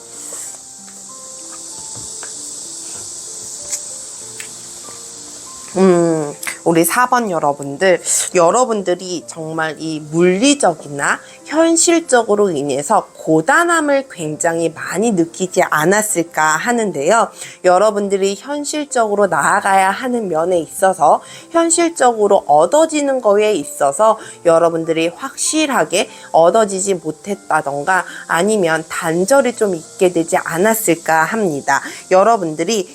우리 4번 여러분들이 정말 이 물리적이나 현실적으로 인해서 고단함을 굉장히 많이 느끼지 않았을까 하는데요. 여러분들이 현실적으로 나아가야 하는 면에 있어서, 현실적으로 얻어지는 거에 있어서 여러분들이 확실하게 얻어지지 못했다던가 아니면 단절이 좀 있게 되지 않았을까 합니다. 여러분들이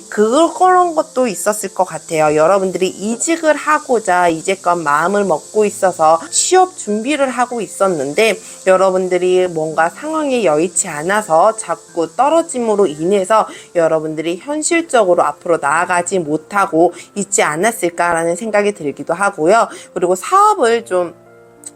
그런 것도 있었을 것 같아요. 여러분들이 이직을 하고자 이제껏 마음을 먹고 있어서 취업 준비를 하고 있었는데, 여러분들이 뭔가 상황에 여의치 않아서 자꾸 떨어짐으로 인해서 여러분들이 현실적으로 앞으로 나아가지 못하고 있지 않았을까라는 생각이 들기도 하고요. 그리고 사업을 좀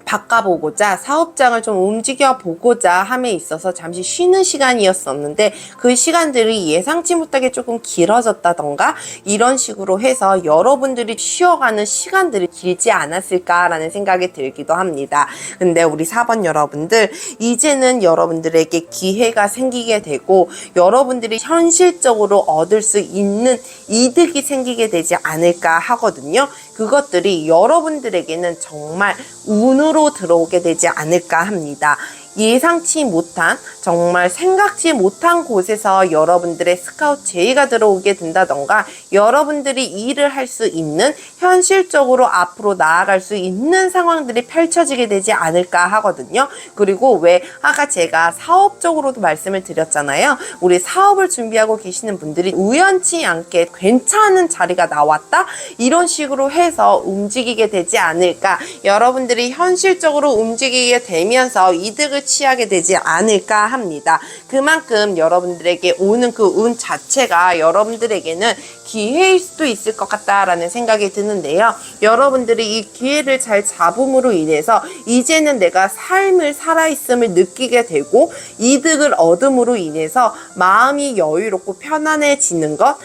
바꿔보고자, 사업장을 좀 움직여보고자 함에 있어서 잠시 쉬는 시간이었었는데, 그 시간들이 예상치 못하게 조금 길어졌다던가 이런 식으로 해서 여러분들이 쉬어가는 시간들이 길지 않았을까라는 생각이 들기도 합니다. 근데 우리 4번 여러분들, 이제는 여러분들에게 기회가 생기게 되고 여러분들이 현실적으로 얻을 수 있는 이득이 생기게 되지 않을까 하거든요. 그것들이 여러분들에게는 정말 운으로 들어오게 되지 않을까 합니다. 예상치 못한, 정말 생각지 못한 곳에서 여러분들의 스카우트 제의가 들어오게 된다던가, 여러분들이 일을 할 수 있는, 현실적으로 앞으로 나아갈 수 있는 상황들이 펼쳐지게 되지 않을까 하거든요. 그리고 왜 아까 제가 사업적으로도 말씀을 드렸잖아요. 우리 사업을 준비하고 계시는 분들이 우연치 않게 괜찮은 자리가 나왔다? 이런 식으로 해서 움직이게 되지 않을까, 여러분들이 현실적으로 움직이게 되면서 이득을 취하게 되지 않을까 합니다. 그만큼 여러분들에게 오는 그 운 자체가 여러분들에게는 기회일 수도 있을 것 같다라는 생각이 드는데요. 여러분들이 이 기회를 잘 잡음으로 인해서 이제는 내가 삶을 살아있음을 느끼게 되고, 이득을 얻음으로 인해서 마음이 여유롭고 편안해지는 것,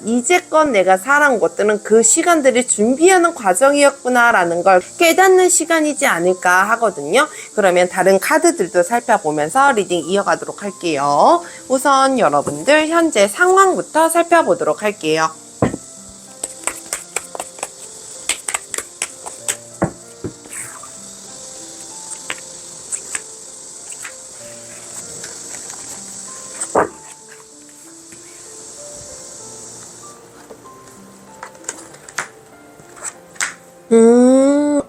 이제껏 내가 살아온 것들은 그 시간들을 준비하는 과정이었구나 라는 걸 깨닫는 시간이지 않을까 하거든요. 그러면 다른 카드들도 살펴보면서 리딩 이어가도록 할게요. 우선 여러분들 현재 상황부터 살펴보도록 할게요.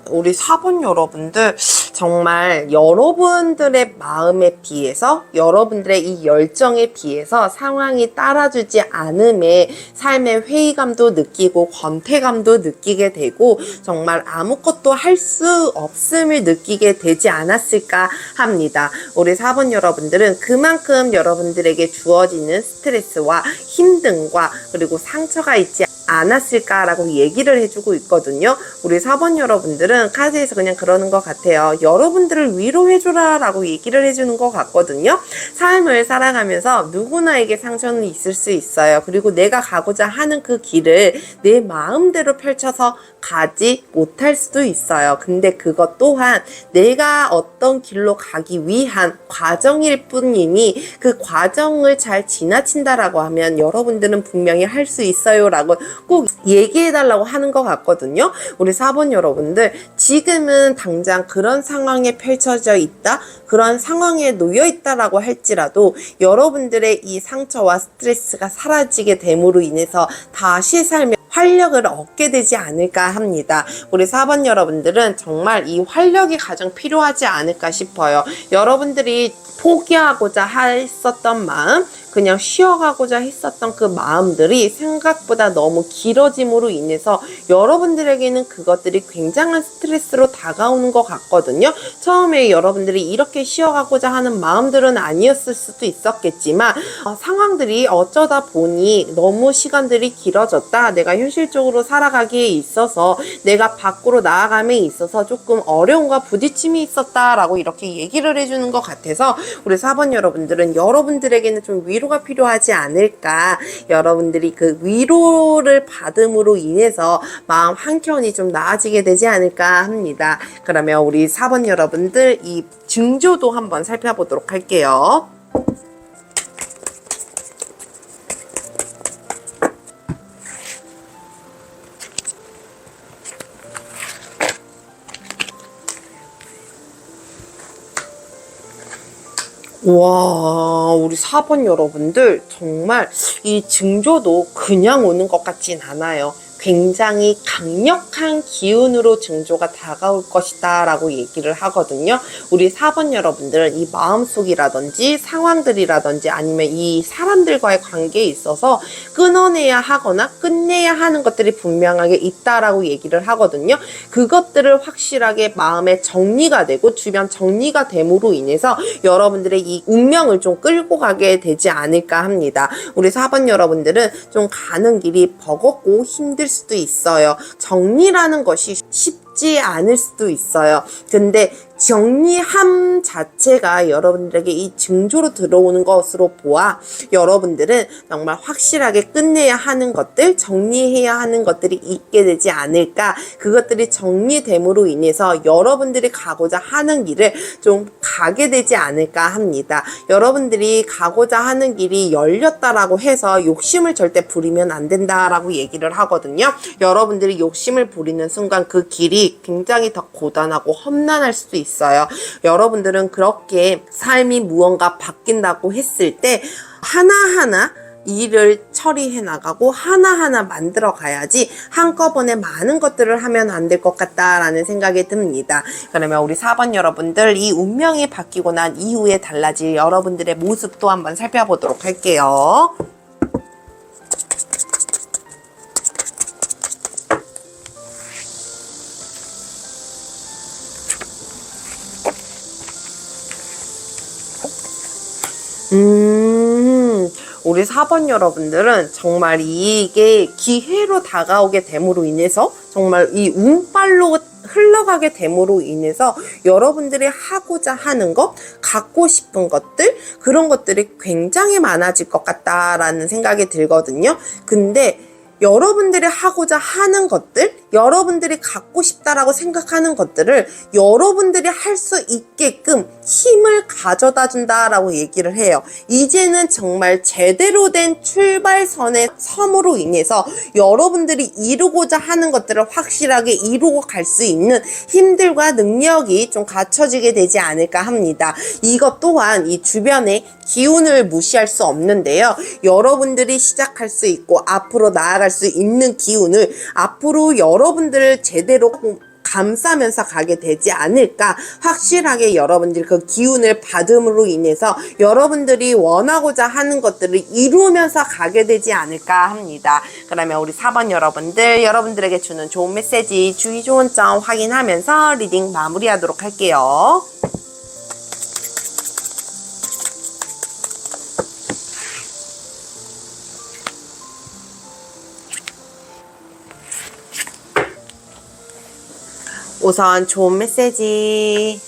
우리 4번 여러분들, 정말 여러분들의 마음에 비해서, 여러분들의 이 열정에 비해서 상황이 따라주지 않음에 삶의 회의감도 느끼고 권태감도 느끼게 되고, 정말 아무것도 할 수 없음을 느끼게 되지 않았을까 합니다. 우리 4번 여러분들은 그만큼 여러분들에게 주어지는 스트레스와 힘듦과 그리고 상처가 있지 않았을까라고 얘기를 해주고 있거든요. 우리 4번 여러분들은 카드에서 그냥 그러는 것 같아요. 여러분들을 위로해주라 라고 얘기를 해주는 것 같거든요. 삶을 살아가면서 누구나에게 상처는 있을 수 있어요. 그리고 내가 가고자 하는 그 길을 내 마음대로 펼쳐서 가지 못할 수도 있어요. 근데 그것 또한 내가 어떤 길로 가기 위한 과정일 뿐이니, 그 과정을 잘 지나친다라고 하면 여러분들은 분명히 할 수 있어요 라고 꼭 얘기해달라고 하는 것 같거든요. 우리 4번 여러분들, 지금은 당장 그런 상황에 펼쳐져 있다, 그런 상황에 놓여 있다라고 할지라도 여러분들의 이 상처와 스트레스가 사라지게 됨으로 인해서 다시 삶에 활력을 얻게 되지 않을까 합니다. 우리 4번 여러분들은 정말 이 활력이 가장 필요하지 않을까 싶어요. 여러분들이 포기하고자 했었던 마음, 그냥 쉬어가고자 했었던 그 마음들이 생각보다 너무 길어짐으로 인해서 여러분들에게는 그것들이 굉장한 스트레스로 다가오는 것 같거든요. 처음에 여러분들이 이렇게 쉬어가고자 하는 마음들은 아니었을 수도 있었겠지만, 상황들이 어쩌다 보니 너무 시간들이 길어졌다, 내가 현실적으로 살아가기에 있어서, 내가 밖으로 나아감에 있어서 조금 어려움과 부딪힘이 있었다라고 이렇게 얘기를 해주는 것 같아서 우리 4번 여러분들은 여러분들에게는 좀 위로 위로가 필요하지 않을까. 여러분들이 그 위로를 받음으로 인해서 마음 한켠이 좀 나아지게 되지 않을까 합니다. 그러면 우리 4번 여러분들 이 증조도 한번 살펴보도록 할게요. 와, 우리 4번 여러분들 정말 이 증조도 그냥 오는 것 같진 않아요. 굉장히 강력한 기운으로 증조가 다가올 것이다 라고 얘기를 하거든요. 우리 4번 여러분들은 이 마음속이라든지 상황들이라든지 아니면 이 사람들과의 관계에 있어서 끊어내야 하거나 끝내야 하는 것들이 분명하게 있다라고 얘기를 하거든요. 그것들을 확실하게 마음에 정리가 되고 주변 정리가 됨으로 인해서 여러분들의 이 운명을 좀 끌고 가게 되지 않을까 합니다. 우리 4번 여러분들은 좀 가는 길이 버겁고 힘들 수도 있어요. 정리라는 것이 쉽지 않을 수도 있어요. 근데 정리함 자체가 여러분들에게 이 증조로 들어오는 것으로 보아 여러분들은 정말 확실하게 끝내야 하는 것들, 정리해야 하는 것들이 있게 되지 않을까. 그것들이 정리됨으로 인해서 여러분들이 가고자 하는 길을 좀 가게 되지 않을까 합니다. 여러분들이 가고자 하는 길이 열렸다라고 해서 욕심을 절대 부리면 안 된다라고 얘기를 하거든요. 여러분들이 욕심을 부리는 순간 그 길이 굉장히 더 고단하고 험난할 수도 있어요. 여러분들은 그렇게 삶이 무언가 바뀐다고 했을 때 하나하나 일을 처리해 나가고 하나하나 만들어 가야지 한꺼번에 많은 것들을 하면 안 될 것 같다라는 생각이 듭니다. 그러면 우리 4번 여러분들 이 운명이 바뀌고 난 이후에 달라질 여러분들의 모습도 한번 살펴보도록 할게요. 우리 4번 여러분들은 정말 이게 기회로 다가오게 됨으로 인해서 정말 이 운빨로 흘러가게 됨으로 인해서 여러분들이 하고자 하는 것, 갖고 싶은 것들, 그런 것들이 굉장히 많아질 것 같다라는 생각이 들거든요. 근데 여러분들이 하고자 하는 것들, 여러분들이 갖고 싶다라고 생각하는 것들을 여러분들이 할 수 있게끔 힘을 가져다 준다라고 얘기를 해요. 이제는 정말 제대로 된 출발선에 섬으로 인해서 여러분들이 이루고자 하는 것들을 확실하게 이루고 갈 수 있는 힘들과 능력이 좀 갖춰지게 되지 않을까 합니다. 이것 또한 이 주변의 기운을 무시할 수 없는데요. 여러분들이 시작할 수 있고 앞으로 나아갈 수 있는 기운을 앞으로 여러분들을 제대로 감싸면서 가게 되지 않을까. 확실하게 여러분들 그 기운을 받음으로 인해서 여러분들이 원하고자 하는 것들을 이루면서 가게 되지 않을까 합니다. 그러면 우리 4번 여러분들, 여러분들에게 주는 좋은 메시지, 주의 좋은 점 확인하면서 리딩 마무리하도록 할게요. 우선 좋은 메시지.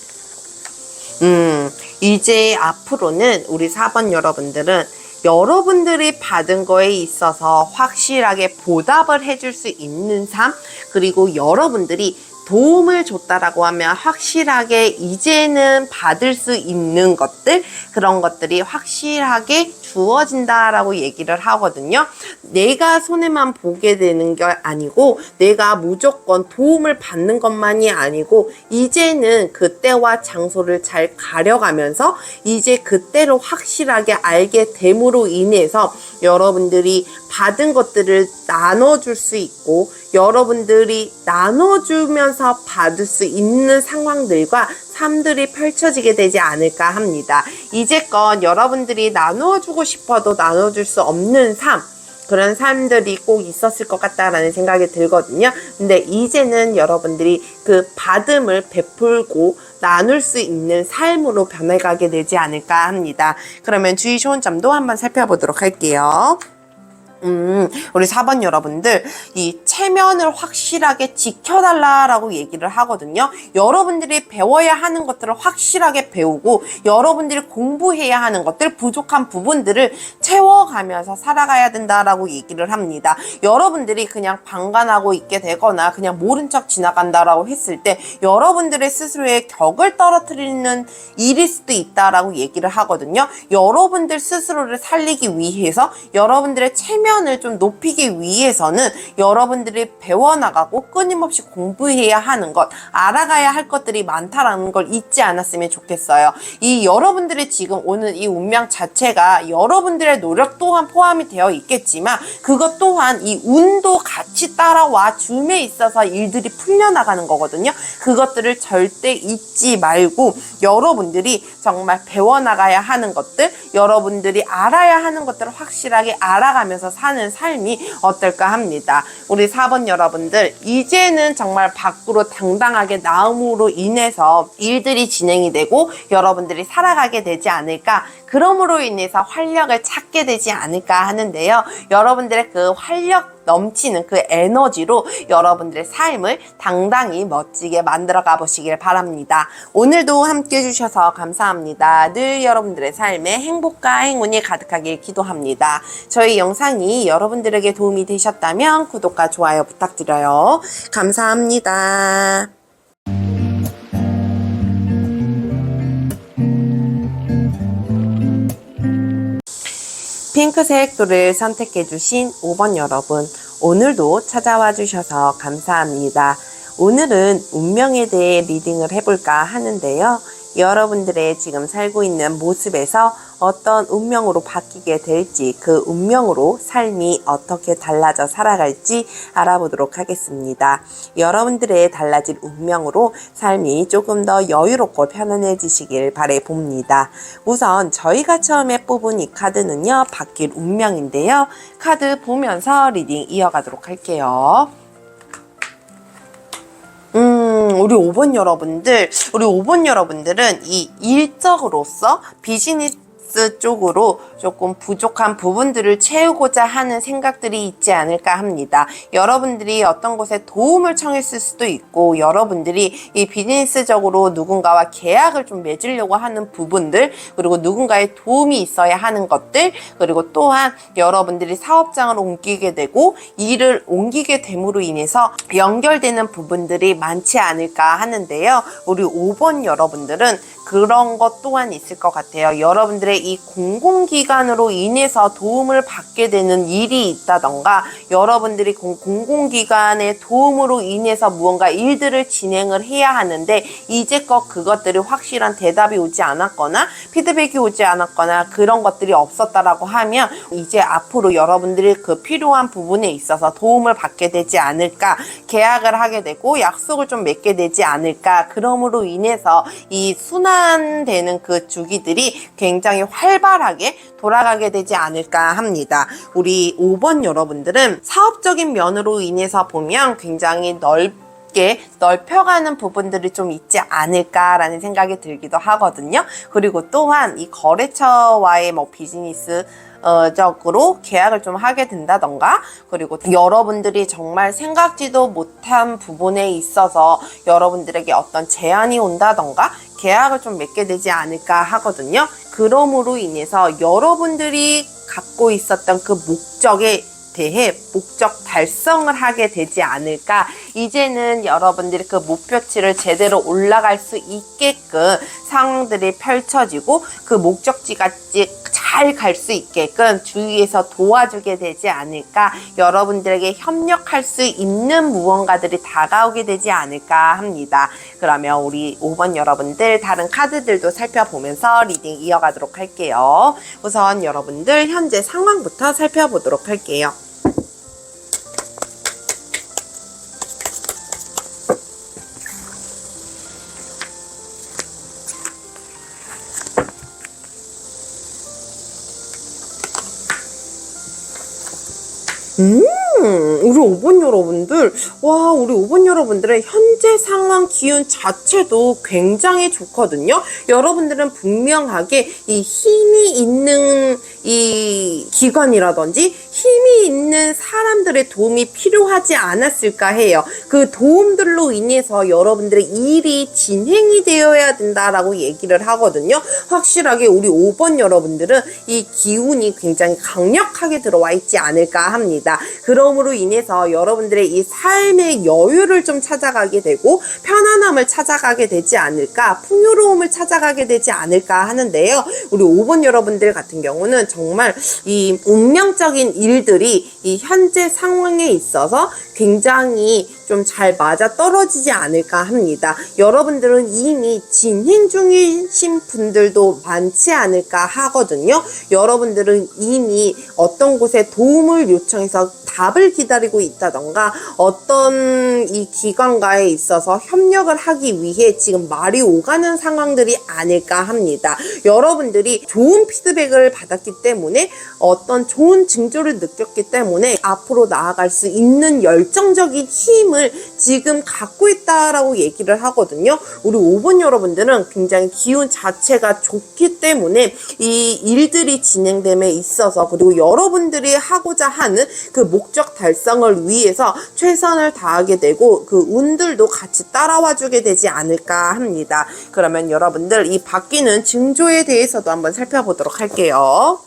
이제 앞으로는 우리 4번 여러분들은 여러분들이 받은 거에 있어서 확실하게 보답을 해줄 수 있는 삶, 그리고 여러분들이 도움을 줬다라고 하면 확실하게 이제는 받을 수 있는 것들, 그런 것들이 확실하게 주어진다라고 얘기를 하거든요. 내가 손해만 보게 되는 게 아니고 내가 무조건 도움을 받는 것만이 아니고 이제는 그때와 장소를 잘 가려가면서 이제 그때를 확실하게 알게 됨으로 인해서 여러분들이 받은 것들을 나눠줄 수 있고 여러분들이 나눠주면서 받을 수 있는 상황들과 삶들이 펼쳐지게 되지 않을까 합니다. 이제껏 여러분들이 나누어주고 싶어도 나눠줄 수 없는 삶, 그런 삶들이 꼭 있었을 것 같다라는 생각이 들거든요. 근데 이제는 여러분들이 그 받음을 베풀고 나눌 수 있는 삶으로 변해가게 되지 않을까 합니다. 그러면 주의 좋은 점도 한번 살펴보도록 할게요. 우리 4번 여러분들, 이 체면을 확실하게 지켜달라라고 얘기를 하거든요. 여러분들이 배워야 하는 것들을 확실하게 배우고, 여러분들이 공부해야 하는 것들, 부족한 부분들을 채워가면서 살아가야 된다라고 얘기를 합니다. 여러분들이 그냥 방관하고 있게 되거나 그냥 모른 척 지나간다라고 했을 때 여러분들의 스스로의 격을 떨어뜨리는 일일 수도 있다라고 얘기를 하거든요. 여러분들 스스로를 살리기 위해서, 여러분들의 체면을 좀 높이기 위해서는 여러분들이 배워나가고 끊임없이 공부해야 하는 것, 알아가야 할 것들이 많다라는 걸 잊지 않았으면 좋겠어요. 이 여러분들이 지금 오는 이 운명 자체가 여러분들의 노력 또한 포함이 되어 있겠지만, 그것 또한 이 운도 같이 따라와 줌에 있어서 일들이 풀려나가는 거거든요. 그것들을 절대 잊지 말고 여러분들이 정말 배워나가야 하는 것들, 여러분들이 알아야 하는 것들을 확실하게 알아가면서 사는 삶이 어떨까 합니다. 우리 4번 여러분들, 이제는 정말 밖으로 당당하게 나옴으로 인해서 일들이 진행이 되고 여러분들이 살아가게 되지 않을까, 그러므로 인해서 활력을 찾게 되지 않을까 하는데요. 여러분들의 그 활력 넘치는 그 에너지로 여러분들의 삶을 당당히 멋지게 만들어 가보시길 바랍니다. 오늘도 함께 해주셔서 감사합니다. 늘 여러분들의 삶에 행복과 행운이 가득하길 기도합니다. 저희 영상이 여러분들에게 도움이 되셨다면 구독과 좋아요 부탁드려요. 감사합니다. 핑크색 돌을 선택해주신 5번 여러분, 오늘도 찾아와 주셔서 감사합니다. 오늘은 운명에 대해 리딩을 해볼까 하는데요. 여러분들의 지금 살고 있는 모습에서 어떤 운명으로 바뀌게 될지, 그 운명으로 삶이 어떻게 달라져 살아갈지 알아보도록 하겠습니다. 여러분들의 달라질 운명으로 삶이 조금 더 여유롭고 편안해지시길 바라봅니다. 우선 저희가 처음에 뽑은 이 카드는요, 바뀔 운명인데요. 카드 보면서 리딩 이어가도록 할게요. 우리 5번 여러분들은 이 일적으로서 비즈니스 쪽으로 조금 부족한 부분들을 채우고자 하는 생각들이 있지 않을까 합니다. 여러분들이 어떤 곳에 도움을 청했을 수도 있고, 여러분들이 이 비즈니스적으로 누군가와 계약을 좀 맺으려고 하는 부분들, 그리고 누군가의 도움이 있어야 하는 것들, 그리고 또한 여러분들이 사업장을 옮기게 되고 일을 옮기게 됨으로 인해서 연결되는 부분들이 많지 않을까 하는데요. 우리 5번 여러분들은 그런 것 또한 있을 것 같아요. 여러분들의 이 공공기관으로 인해서 도움을 받게 되는 일이 있다던가, 여러분들이 공공기관의 도움으로 인해서 무언가 일들을 진행을 해야 하는데 이제껏 그것들이 확실한 대답이 오지 않았거나 피드백이 오지 않았거나 그런 것들이 없었다라고 하면, 이제 앞으로 여러분들이 그 필요한 부분에 있어서 도움을 받게 되지 않을까, 계약을 하게 되고 약속을 좀 맺게 되지 않을까, 그러므로 인해서 이 순환되는 그 주기들이 굉장히 활발하게 돌아가게 되지 않을까 합니다. 우리 5번 여러분들은 사업적인 면으로 인해서 보면 굉장히 넓혀가는 부분들이 좀 있지 않을까라는 생각이 들기도 하거든요. 그리고 또한 이 거래처와의 비즈니스 적으로 계약을 좀 하게 된다던가, 그리고 여러분들이 정말 생각지도 못한 부분에 있어서 여러분들에게 어떤 제안이 온다던가 계약을 좀 맺게 되지 않을까 하거든요. 그러므로 인해서 여러분들이 갖고 있었던 그 목적에 대해 목적 달성을 하게 되지 않을까. 이제는 여러분들이 그 목표치를 제대로 올라갈 수 있게끔 상황들이 펼쳐지고 그 목적지까지 잘 갈 수 있게끔 주위에서 도와주게 되지 않을까. 여러분들에게 협력할 수 있는 무언가들이 다가오게 되지 않을까 합니다. 그러면 우리 5번 여러분들 다른 카드들도 살펴보면서 리딩 이어가도록 할게요. 우선 여러분들 현재 상황부터 살펴보도록 할게요. 우리 5번 여러분들, 우리 5번 여러분들의 현재 상황 기운 자체도 굉장히 좋거든요. 여러분들은 분명하게 이 힘이 있는 이 기관이라든지 힘이 있는 사람들의 도움이 필요하지 않았을까 해요. 그 도움들로 인해서 여러분들의 일이 진행이 되어야 된다라고 얘기를 하거든요. 확실하게 우리 5번 여러분들은 이 기운이 굉장히 강력하게 들어와 있지 않을까 합니다. 그러므로 인해서 여러분들의 이 삶의 여유를 좀 찾아가게 되고 편안함을 찾아가게 되지 않을까, 풍요로움을 찾아가게 되지 않을까 하는데요. 우리 5번 여러분들 같은 경우는 정말 이 운명적인 일들이 이 현재 상황에 있어서 굉장히 좀 잘 맞아 떨어지지 않을까 합니다. 여러분들은 이미 진행 중이신 분들도 많지 않을까 하거든요. 여러분들은 이미 어떤 곳에 도움을 요청해서 답을 기다리고 있다던가 어떤 이 기관과에 있어서 협력을 하기 위해 지금 말이 오가는 상황들이 아닐까 합니다. 여러분들이 좋은 피드백을 받았기 때문에 어떤 좋은 징조를 느꼈기 때문에 앞으로 나아갈 수 있는 열정적인 힘을 지금 갖고 있다라고 얘기를 하거든요. 우리 5번 여러분들은 굉장히 기운 자체가 좋기 때문에 이 일들이 진행됨에 있어서 그리고 여러분들이 하고자 하는 그 목적 달성을 위해서 최선을 다하게 되고 그 운들도 같이 따라와 주게 되지 않을까 합니다. 그러면 여러분들 이 바뀌는 징조에 대해서도 한번 살펴보도록 할게요.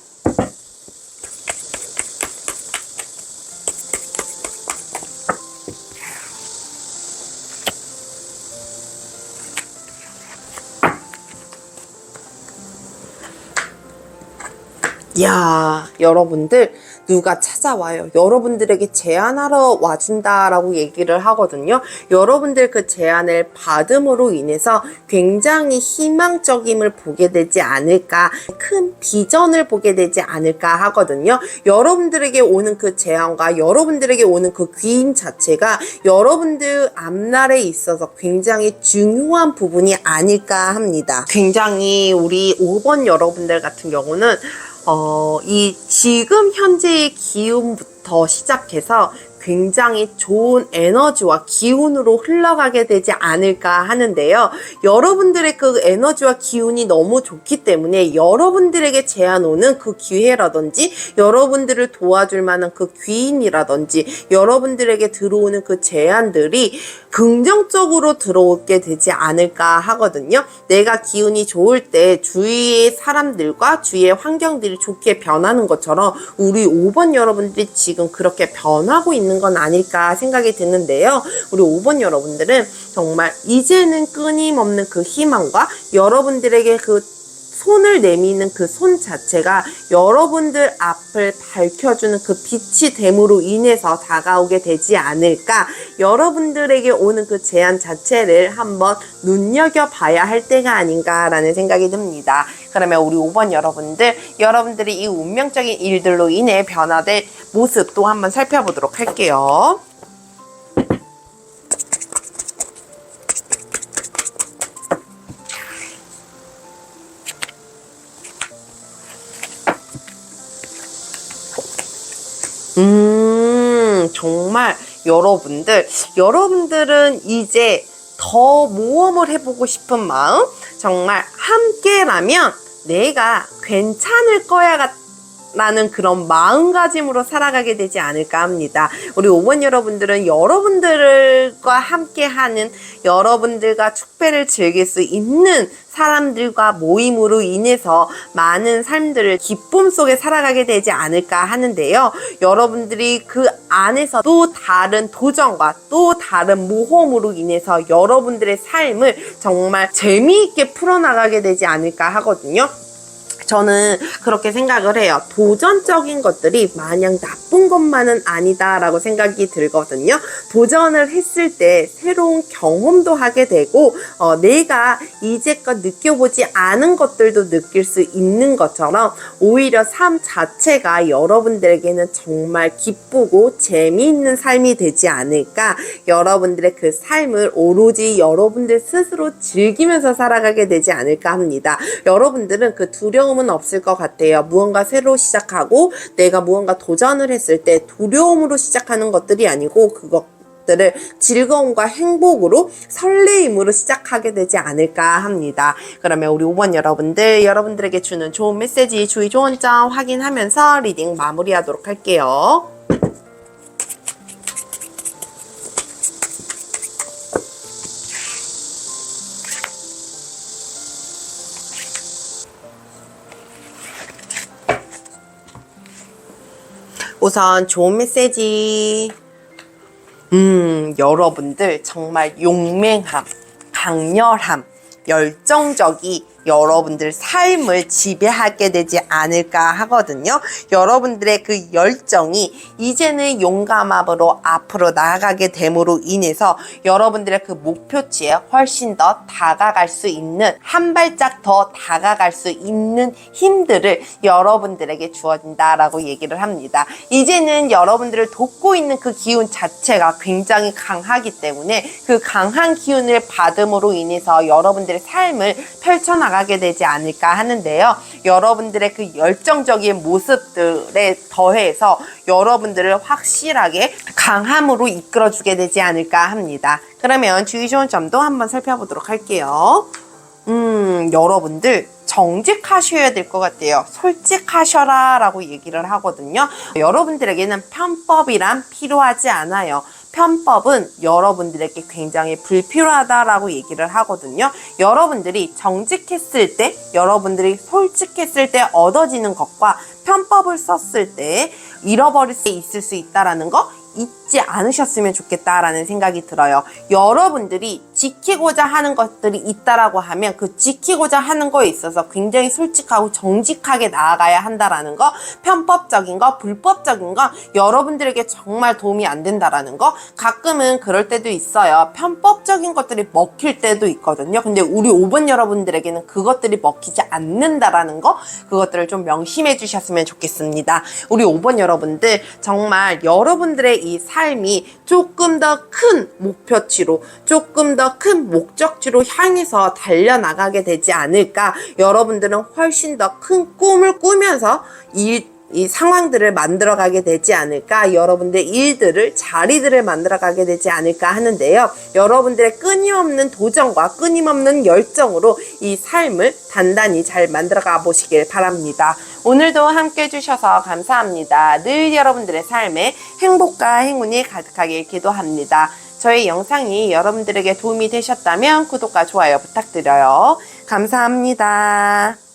야, 여러분들 누가 찾아와요. 여러분들에게 제안하러 와준다라고 얘기를 하거든요. 여러분들 그 제안을 받음으로 인해서 굉장히 희망적임을 보게 되지 않을까, 큰 비전을 보게 되지 않을까 하거든요. 여러분들에게 오는 그 제안과 여러분들에게 오는 그 귀인 자체가 여러분들 앞날에 있어서 굉장히 중요한 부분이 아닐까 합니다. 굉장히 우리 5번 여러분들 같은 경우는 이 지금 현재의 기운부터 시작해서 굉장히 좋은 에너지와 기운으로 흘러가게 되지 않을까 하는데요. 여러분들의 그 에너지와 기운이 너무 좋기 때문에 여러분들에게 제안 오는 그 기회라든지 여러분들을 도와줄 만한 그 귀인이라든지 여러분들에게 들어오는 그 제안들이 긍정적으로 들어오게 되지 않을까 하거든요. 내가 기운이 좋을 때 주위의 사람들과 주위의 환경들이 좋게 변하는 것처럼 우리 5번 여러분들이 지금 그렇게 변하고 있는 건 아닐까 생각이 드는데요. 우리 5번 여러분들은 정말 이제는 끊임없는 그 희망과 여러분들에게 그 손을 내미는 그 손 자체가 여러분들 앞을 밝혀주는 그 빛이 됨으로 인해서 다가오게 되지 않을까. 여러분들에게 오는 그 제안 자체를 한번 눈여겨봐야 할 때가 아닌가라는 생각이 듭니다. 그러면 우리 5번 여러분들, 여러분들이 이 운명적인 일들로 인해 변화될 모습 또 한번 살펴보도록 할게요. 정말 여러분들은 이제 더 모험을 해보고 싶은 마음, 정말 함께라면 내가 괜찮을 거야 라는 그런 마음가짐으로 살아가게 되지 않을까 합니다. 우리 5번 여러분들은 여러분들과 함께하는, 여러분들과 축배를 즐길 수 있는 사람들과 모임으로 인해서 많은 삶들을 기쁨 속에 살아가게 되지 않을까 하는데요. 여러분들이 그 안에서 또 다른 도전과 또 다른 모험으로 인해서 여러분들의 삶을 정말 재미있게 풀어나가게 되지 않을까 하거든요. 저는 그렇게 생각을 해요. 도전적인 것들이 마냥 나쁜 것만은 아니다라고 생각이 들거든요. 도전을 했을 때 새로운 경험도 하게 되고 내가 이제껏 느껴보지 않은 것들도 느낄 수 있는 것처럼 오히려 삶 자체가 여러분들에게는 정말 기쁘고 재미있는 삶이 되지 않을까. 여러분들의 그 삶을 오로지 여러분들 스스로 즐기면서 살아가게 되지 않을까 합니다. 여러분들은 그 두려움은 없을 것 같아요. 무언가 새로 시작하고 내가 무언가 도전을 했을 때 두려움으로 시작하는 것들이 아니고 것들을 즐거움과 행복으로 설레임으로 시작하게 되지 않을까 합니다. 그러면 우리 5번 여러분들에게 주는 좋은 메시지, 주의 좋은 점 확인하면서 리딩 마무리하도록 할게요. 우선 좋은 메시지. 여러분들 정말 용맹함, 강렬함, 열정적이 여러분들 삶을 지배하게 되지 않을까 하거든요. 여러분들의 그 열정이 이제는 용감함으로 앞으로 나아가게 됨으로 인해서 여러분들의 그 목표치에 훨씬 더 다가갈 수 있는, 한 발짝 더 다가갈 수 있는 힘들을 여러분들에게 주어진다라고 얘기를 합니다. 이제는 여러분들을 돕고 있는 그 기운 자체가 굉장히 강하기 때문에 그 강한 기운을 받음으로 인해서 여러분들의 삶을 펼쳐나가 게 되지 않을까 하는데요. 여러분들의 그 열정적인 모습들에 더해서 여러분들을 확실하게 강함으로 이끌어주게 되지 않을까 합니다. 그러면 주의 좋은 점도 한번 살펴보도록 할게요. 여러분들 정직하셔야 될 것 같아요. 솔직하셔라 라고 얘기를 하거든요. 여러분들에게는 편법이란 필요하지 않아요. 편법은 여러분들에게 굉장히 불필요하다라고 얘기를 하거든요. 여러분들이 정직했을 때, 여러분들이 솔직했을 때 얻어지는 것과 편법을 썼을 때 잃어버릴 수 있을 수 있다라는 거 잊지 않으셨으면 좋겠다라는 생각이 들어요. 여러분들이 지키고자 하는 것들이 있다라고 하면 그 지키고자 하는 거에 있어서 굉장히 솔직하고 정직하게 나아가야 한다라는 거, 편법적인 거, 불법적인 거 여러분들에게 정말 도움이 안 된다라는 거. 가끔은 그럴 때도 있어요. 편법적인 것들이 먹힐 때도 있거든요. 근데 우리 5번 여러분들에게는 그것들이 먹히지 않는다라는 거, 그것들을 좀 명심해 주셨으면 좋겠습니다. 우리 5번 여러분들 정말 여러분들의 이 삶이 조금 더 큰 목표치로, 조금 더 큰 목적지로 향해서 달려나가게 되지 않을까. 여러분들은 훨씬 더 큰 꿈을 꾸면서 이 상황들을 만들어가게 되지 않을까, 여러분들의 일들을, 자리들을 만들어가게 되지 않을까 하는데요. 여러분들의 끊임없는 도전과 끊임없는 열정으로 이 삶을 단단히 잘 만들어가 보시길 바랍니다. 오늘도 함께 해주셔서 감사합니다. 늘 여러분들의 삶에 행복과 행운이 가득하길 기도합니다. 저희 영상이 여러분들에게 도움이 되셨다면 구독과 좋아요 부탁드려요. 감사합니다.